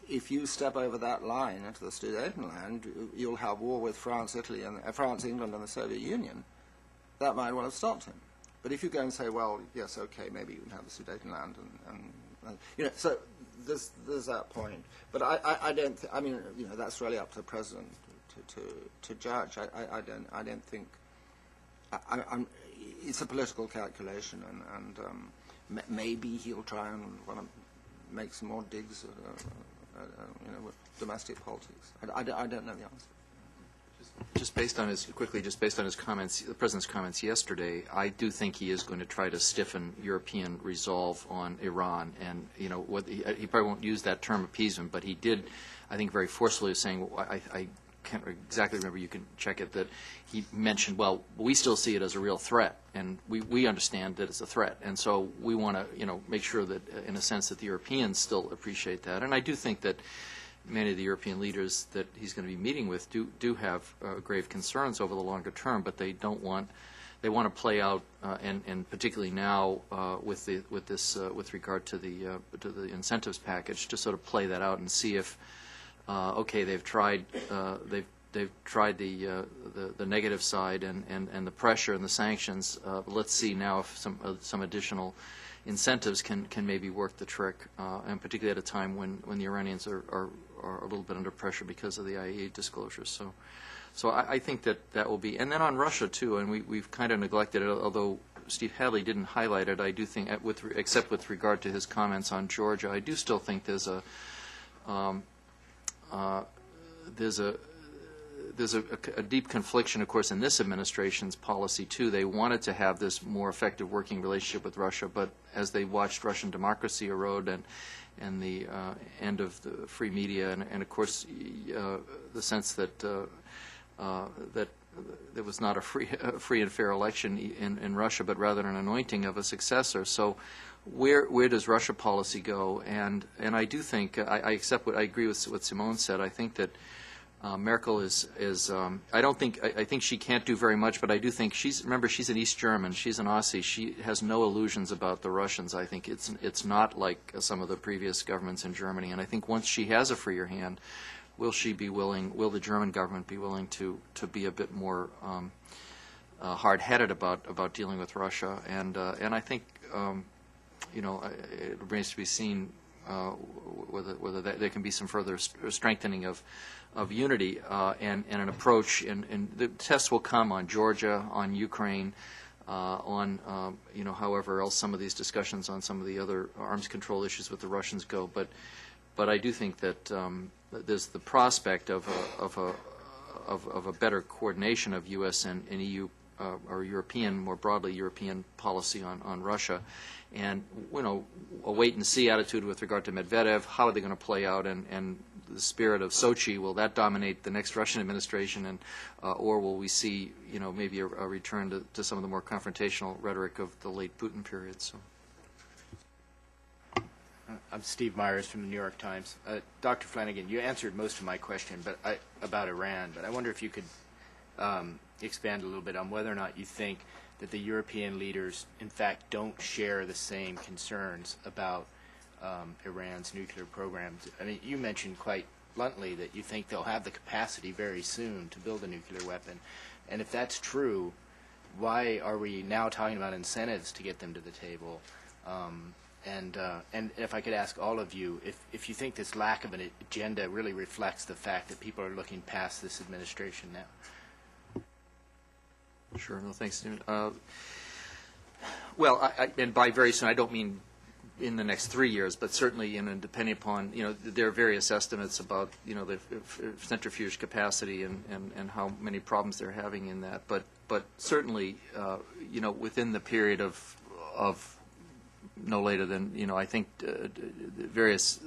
if you step over that line into the Sudetenland, you'll have war with France, England, and the Soviet Union, that might well have stopped him. But if you go and say, well, yes, okay, maybe you can have the Sudetenland, and you know, so there's that point. But I don't. I mean, you know, that's really up to the president to judge. I don't think. It's a political calculation, and maybe he'll try and want to make some more digs, you know, with domestic politics. I don't know the answer. Just based on his comments, the president's comments yesterday, I do think he is going to try to stiffen European resolve on Iran. And you know, he probably won't use that term appeasement, but he did, I think, very forcefully saying, I can't exactly remember. You can check it. That he mentioned, well, we still see it as a real threat, and we understand that it's a threat, and so we want to, you know, make sure that, in a sense, that the Europeans still appreciate that. And I do think that many of the European leaders that he's going to be meeting with do have grave concerns over the longer term, but they don't want they want to play out, and particularly now with regard to the incentives package, to sort of play that out and see if okay, they've tried the negative side and the pressure and the sanctions. Let's see now if some additional incentives can maybe work the trick, and particularly at a time when the Iranians are a little bit under pressure because of the IAEA disclosures. So I think that will be, and then on Russia too, and we've kind of neglected it, although Steve Hadley didn't highlight it. I do think, except with regard to his comments on Georgia, I do still think there's a deep confliction, of course, in this administration's policy too. They wanted to have this more effective working relationship with Russia, but as they watched Russian democracy erode and the end of the free media, and of course the sense that that there was not a free and fair election in Russia, but rather an anointing of a successor. So where does Russia policy go? And I do think I agree with what Simone said. I think that Merkel is I think she can't do very much, but I do think remember she's an East German, she's an Aussie, she has no illusions about the Russians. I think it's not like some of the previous governments in Germany, and I think once she has a freer hand, will the German government be willing to be a bit more hard-headed about dealing with Russia? And I think it remains to be seen whether there can be some further strengthening of unity and an approach. And the tests will come on Georgia, on Ukraine, on however else some of these discussions on some of the other arms control issues with the Russians go. But I do think that there's the prospect of a better coordination of U.S. and EU or European, more broadly European policy on Russia, and a wait and see attitude with regard to Medvedev. How are they going to play out, and the spirit of Sochi, will that dominate the next Russian administration, and or will we see maybe a return to some of the more confrontational rhetoric of the late Putin period? So. I'm Steve Myers from the New York Times. Dr. Flanagan, you answered most of my question about Iran, but I wonder if you could expand a little bit on whether or not you think that the European leaders, in fact, don't share the same concerns about Iran's nuclear programs. I mean, you mentioned quite bluntly that you think they'll have the capacity very soon to build a nuclear weapon. And if that's true, why are we now talking about incentives to get them to the table? And if I could ask all of you, if you think this lack of an agenda really reflects the fact that people are looking past this administration now. Sure. No, thanks, Stephen. Well, and by very soon, I don't mean in the next 3 years, but certainly depending upon, there are various estimates about, the centrifuge capacity and how many problems they're having in that. But certainly, within the period of no later than, I think various,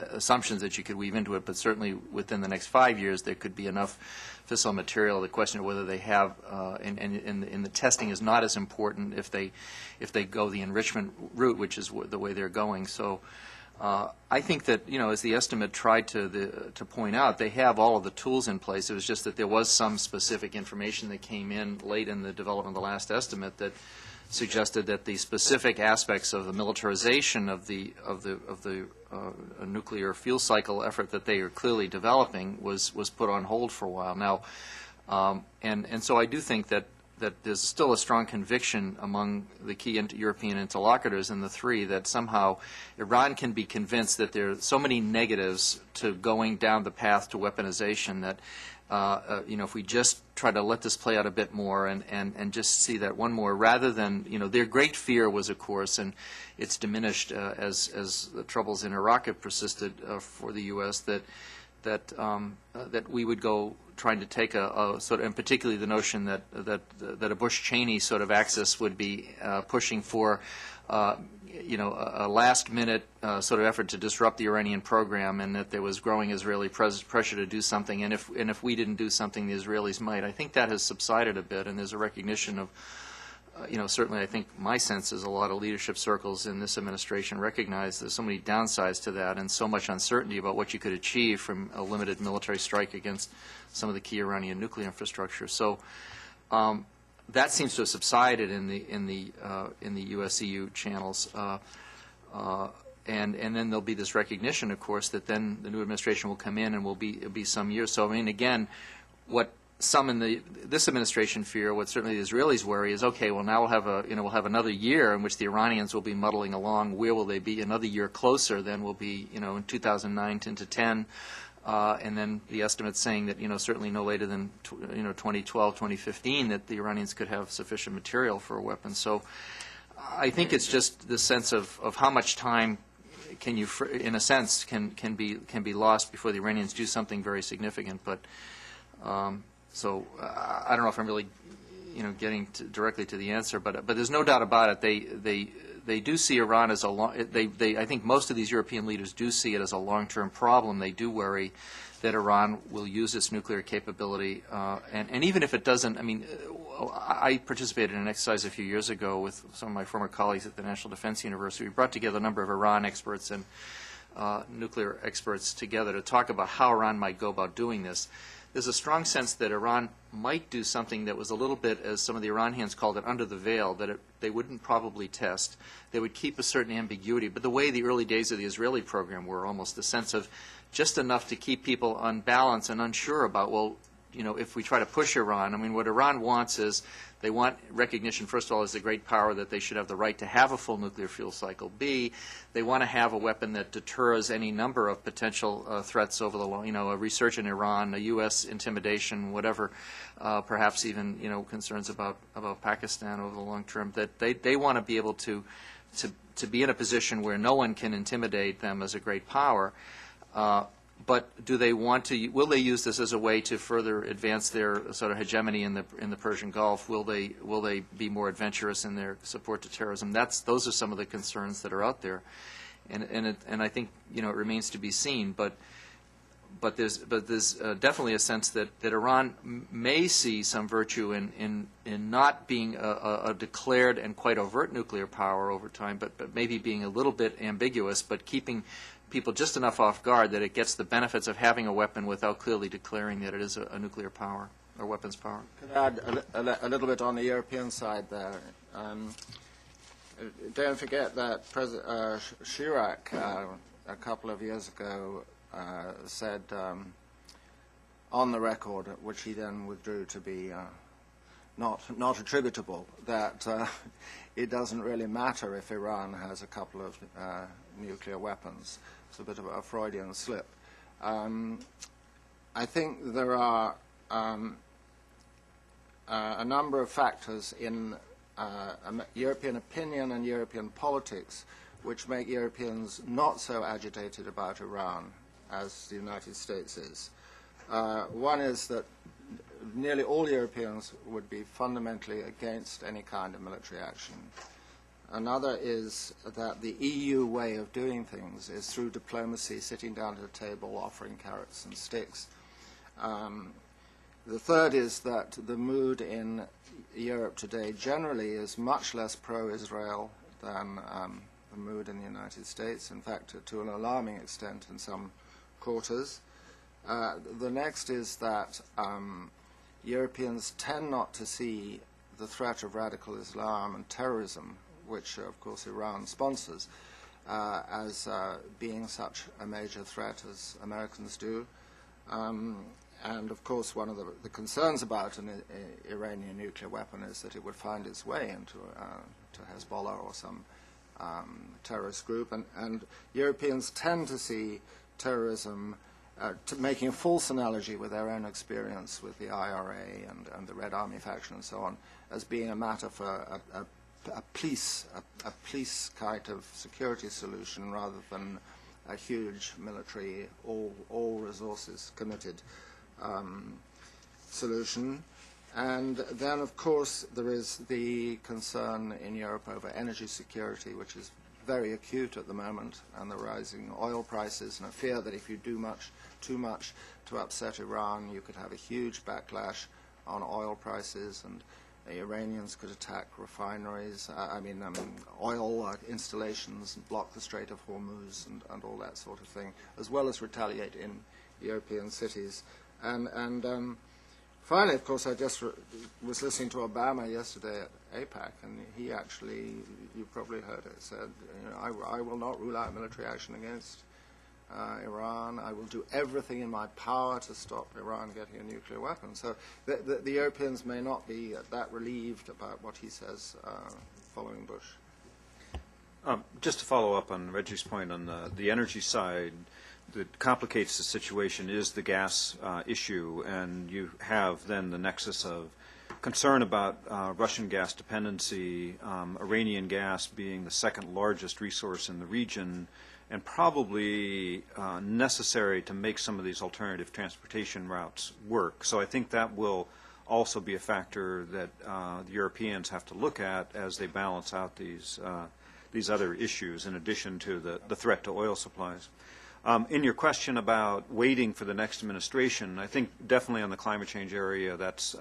assumptions that you could weave into it, but certainly within the next 5 years there could be enough fissile material. The question of whether they have, and the testing is not as important if they go the enrichment route, which is the way they're going. So I think that, as the estimate tried to point out, they have all of the tools in place. It was just that there was some specific information that came in late in the development of the last estimate that suggested that the specific aspects of the militarization of the nuclear fuel cycle effort that they are clearly developing was put on hold for a while now, and so I do think that there's still a strong conviction among the key European interlocutors in the three that somehow Iran can be convinced that there are so many negatives to going down the path to weaponization that if we just try to let this play out a bit more and just see that one more, rather than, their great fear was, of course, and it's diminished as the troubles in Iraq have persisted for the U.S., that we would go trying to take a sort of, and particularly the notion that a Bush-Cheney sort of axis would be pushing for a last-minute sort of effort to disrupt the Iranian program, and that there was growing Israeli pressure to do something, and if we didn't do something, the Israelis might. I think that has subsided a bit, and there's a recognition of, certainly I think my sense is a lot of leadership circles in this administration recognize there's so many downsides to that and so much uncertainty about what you could achieve from a limited military strike against some of the key Iranian nuclear infrastructure. So that seems to have subsided in the USEU channels. And then there'll be this recognition, of course, that then the new administration will come in and it'll be some years. So, I mean, again, what some in this administration fear, what certainly the Israelis worry is, okay, well, now we'll have another year in which the Iranians will be muddling along. Where will they be? Another year closer then will be, in 2009 into 10. And then the estimates saying that, certainly no later than, 2012, 2015, that the Iranians could have sufficient material for a weapon. So I think it's just the sense of how much time can you, in a sense, can be lost before the Iranians do something very significant. But so I don't know if I'm really, getting directly to the answer. But there's no doubt about it. They do see Iran as I think most of these European leaders do see it as a long-term problem. They do worry that Iran will use its nuclear capability, and even if it doesn't, I mean, I participated in an exercise a few years ago with some of my former colleagues at the National Defense University. We brought together a number of Iran experts and nuclear experts together to talk about how Iran might go about doing this. There's a strong sense that Iran might do something that was a little bit, as some of the Iranians called it, under the veil, that they wouldn't probably test. They would keep a certain ambiguity. But the way the early days of the Israeli program were, almost the sense of just enough to keep people unbalanced and unsure about, well, if we try to push Iran, I mean, what Iran wants is they want recognition, first of all, as a great power, that they should have the right to have a full nuclear fuel cycle. B, they want to have a weapon that deters any number of potential threats over the long, a resurgence in Iran, a U.S. intimidation, whatever, perhaps even, concerns about Pakistan over the long term, that they want to be able to be in a position where no one can intimidate them as a great power. But do they want to? Will they use this as a way to further advance their sort of hegemony in the Persian Gulf? Will they be more adventurous in their support to terrorism? Those are some of the concerns that are out there, and I think it remains to be seen. But there's definitely a sense that Iran may see some virtue in not being a declared and quite overt nuclear power over time, but maybe being a little bit ambiguous, but keeping people just enough off guard that it gets the benefits of having a weapon without clearly declaring that it is a nuclear power or weapons power. Could I add a little bit on the European side there? Don't forget that President Chirac a couple of years ago said on the record, which he then withdrew to be not attributable, that it doesn't really matter if Iran has a couple of nuclear weapons. It's a bit of a Freudian slip. I think there are a number of factors in European opinion and European politics which make Europeans not so agitated about Iran as the United States is. One is that nearly all Europeans would be fundamentally against any kind of military action. Another is that the EU way of doing things is through diplomacy, sitting down at a table, offering carrots and sticks. The third is that the mood in Europe today generally is much less pro-Israel than the mood in the United States, in fact, to an alarming extent in some quarters. The next is that Europeans tend not to see the threat of radical Islam and terrorism, which, of course, Iran sponsors, as being such a major threat as Americans do. And, of course, one of the concerns about an Iranian nuclear weapon is that it would find its way into to Hezbollah or some terrorist group. And Europeans tend to see terrorism, making a false analogy with their own experience with the IRA and the Red Army faction and so on, as being a matter for a police kind of security solution rather than a huge military, all resources committed solution. And then, of course, there is the concern in Europe over energy security, which is very acute at the moment, and the rising oil prices, and a fear that if you do too much to upset Iran, you could have a huge backlash on oil prices, and the Iranians could attack refineries, oil installations, and block the Strait of Hormuz and all that sort of thing, as well as retaliate in European cities. And Finally, of course, I just was listening to Obama yesterday at APAC, and he actually, you probably heard it, said, I will not rule out military action against Iran. I will do everything in my power to stop Iran getting a nuclear weapon. So the Europeans may not be that relieved about what he says following Bush. Just to follow up on Reggie's point on the energy side, that complicates the situation is the gas issue, and you have then the nexus of concern about Russian gas dependency, Iranian gas being the second largest resource in the region, and probably necessary to make some of these alternative transportation routes work. So I think that will also be a factor that the Europeans have to look at as they balance out these other issues in addition to the threat to oil supplies. In your question about waiting for the next administration, I think definitely on the climate change area, that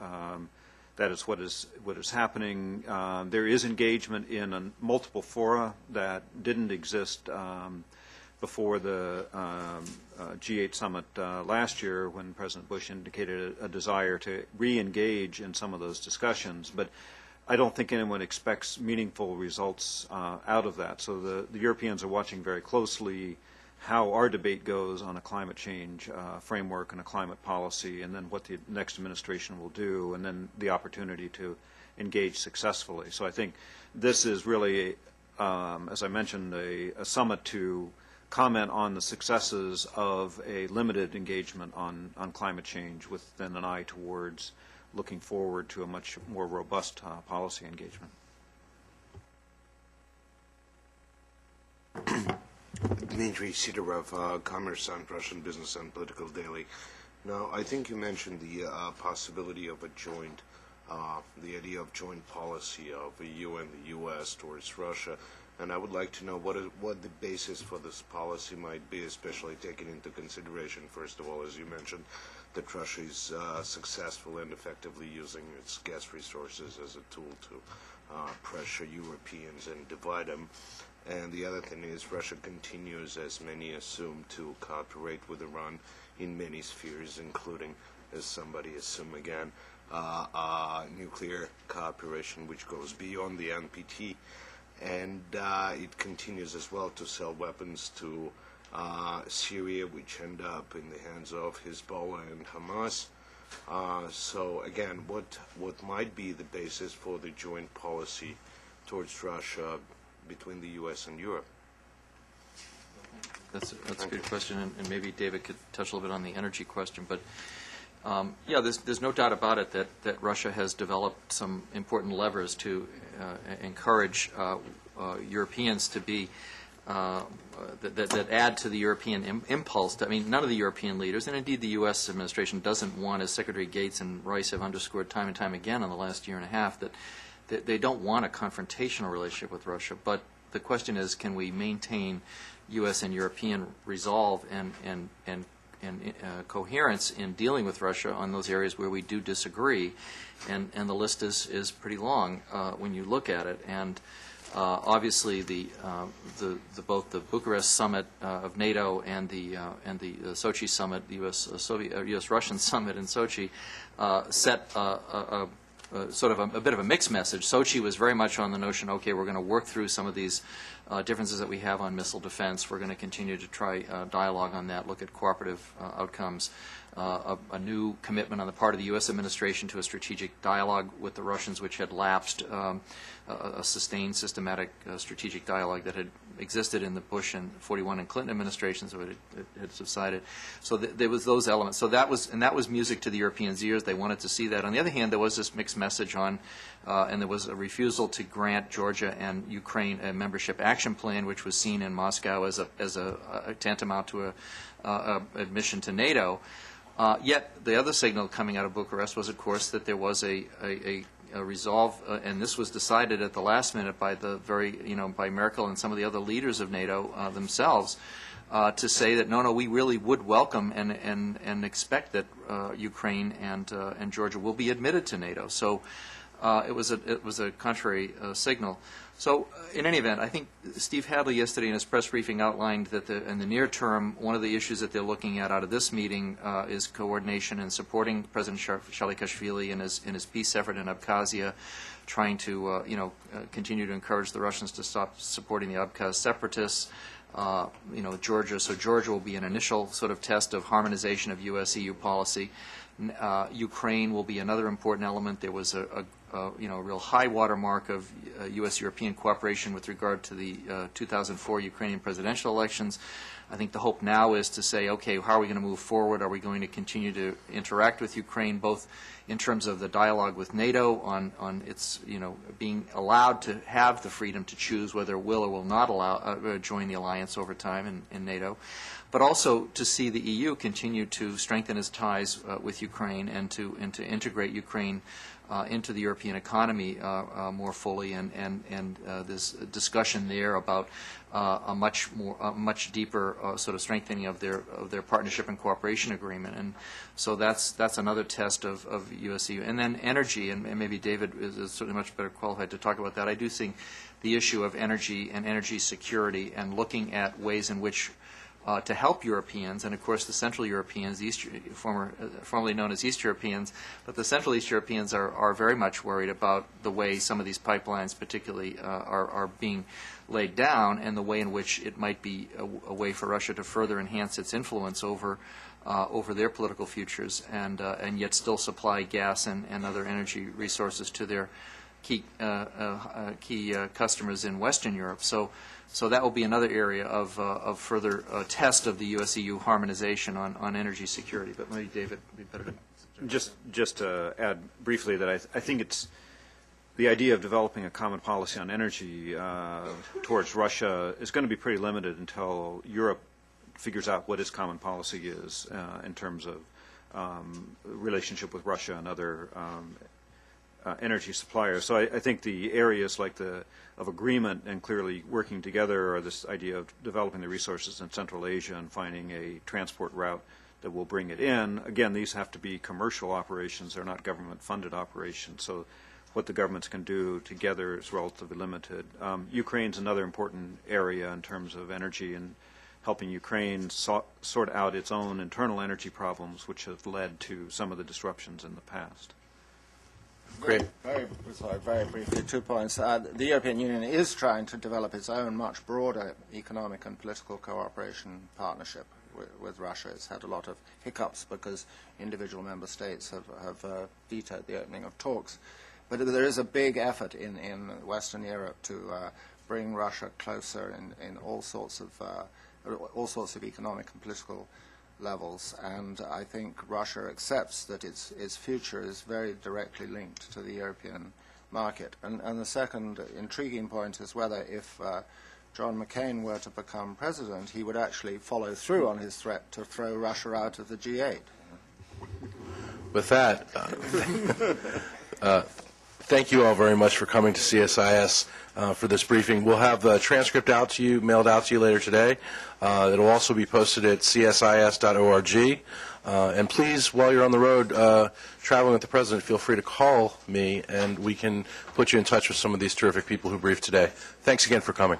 is what is happening. There is engagement in multiple fora that didn't exist before the G8 summit last year, when President Bush indicated a desire to re-engage in some of those discussions. But I don't think anyone expects meaningful results out of that. So the Europeans are watching very closely how our debate goes on a climate change framework and a climate policy, and then what the next administration will do, and then the opportunity to engage successfully. So I think this is really, as I mentioned, a summit to comment on the successes of a limited engagement on climate change, with then an eye towards looking forward to a much more robust policy engagement. Dmitry Sidorov, Kommersant, Russian Business and Political Daily. Now, I think you mentioned the possibility of a joint, the idea of joint policy of the EU and the U.S. towards Russia, and I would like to know what the basis for this policy might be, especially taking into consideration, first of all, as you mentioned, that Russia is successful and effectively using its gas resources as a tool to pressure Europeans and divide them. And the other thing is Russia continues, as many assume, to cooperate with Iran in many spheres, including, as somebody assume again, nuclear cooperation, which goes beyond the NPT. And it continues as well to sell weapons to Syria, which end up in the hands of Hezbollah and Hamas. So again, what might be the basis for the joint policy towards Russia between the U.S. and Europe? That's a good question, and maybe David could touch a little bit on the energy question. But yeah, there's no doubt about it that Russia has developed some important levers to encourage Europeans to be that add to the European impulse. I mean, none of the European leaders, and indeed the U.S. administration, doesn't want, as Secretary Gates and Rice have underscored time and time again in the last year and a half, that they don't want a confrontational relationship with Russia. But the question is, can we maintain U.S. and European resolve and coherence in dealing with Russia on those areas where we do disagree? And the list is pretty long when you look at it. And obviously, both the Bucharest summit of NATO and the Sochi summit, the U.S.-Russian summit in Sochi, set sort of a bit of a mixed message. Sochi was very much on the notion, okay, we're going to work through some of these differences that we have on missile defense. We're going to continue to try dialogue on that, look at cooperative outcomes. A new commitment on the part of the U.S. administration to a strategic dialogue with the Russians, which had lapsed, a sustained, systematic strategic dialogue that had existed in the Bush and 41 and Clinton administrations, so it had subsided. So there was those elements. So that was music to the Europeans' ears. They wanted to see that. On the other hand, there was this mixed message on, and there was a refusal to grant Georgia and Ukraine a membership action plan, which was seen in Moscow as a tantamount to a admission to NATO. Yet the other signal coming out of Bucharest was, of course, that there was a resolve, and this was decided at the last minute by by Merkel and some of the other leaders of NATO themselves, to say that no, we really would welcome and expect that Ukraine and Georgia will be admitted to NATO. So it was a contrary signal. So in any event, I think Steve Hadley yesterday in his press briefing outlined that in the near term, one of the issues that they're looking at out of this meeting is coordination and supporting President Saakashvili in his peace effort in Abkhazia, trying to continue to encourage the Russians to stop supporting the Abkhaz separatists. Georgia. So Georgia will be an initial sort of test of harmonization of U.S.-EU policy. Ukraine will be another important element. There was a real high water mark of U.S.-European cooperation with regard to the 2004 Ukrainian presidential elections. I think the hope now is to say, okay, how are we going to move forward? Are we going to continue to interact with Ukraine, both in terms of the dialogue with NATO on its, being allowed to have the freedom to choose whether it will or will not join the alliance over time in NATO, but also to see the EU continue to strengthen its ties with Ukraine and to integrate Ukraine into the European economy more fully, and this discussion there about a much deeper sort of strengthening of their partnership and cooperation agreement. And so that's another test of USEU. And then energy, and maybe David is certainly much better qualified to talk about that. I do think the issue of energy and energy security and looking at ways in which to help Europeans, and of course the Central Europeans, formerly known as East Europeans, but the Central East Europeans are very much worried about the way some of these pipelines particularly are being laid down, and the way in which it might be a way for Russia to further enhance its influence over their political futures, and yet still supply gas and other energy resources to their key customers in Western Europe. So that will be another area of further test of the U.S.-EU harmonization on energy security. But maybe David would be better to... Just to add briefly that I think it's the idea of developing a common policy on energy towards Russia is going to be pretty limited until Europe figures out what its common policy is in terms of relationship with Russia and other energy suppliers. So I think the areas like of agreement and clearly working together, or this idea of developing the resources in Central Asia and finding a transport route that will bring it in. Again, these have to be commercial operations. They're not government-funded operations. So what the governments can do together is relatively limited. Ukraine's another important area in terms of energy and helping Ukraine sort out its own internal energy problems, which have led to some of the disruptions in the past. Great. Very briefly, 2 points. The European Union is trying to develop its own much broader economic and political cooperation partnership with Russia. It's had a lot of hiccups because individual member states have vetoed the opening of talks. But there is a big effort in Western Europe to bring Russia closer in all sorts of economic and political levels, and I think Russia accepts that its future is very directly linked to the European market. And the second intriguing point is whether if John McCain were to become president, he would actually follow through on his threat to throw Russia out of the G8. With that, thank you all very much for coming to CSIS for this briefing. We'll have the transcript mailed out to you later today. It will also be posted at csis.org. And please, while you're on the road traveling with the President, feel free to call me, and we can put you in touch with some of these terrific people who briefed today. Thanks again for coming.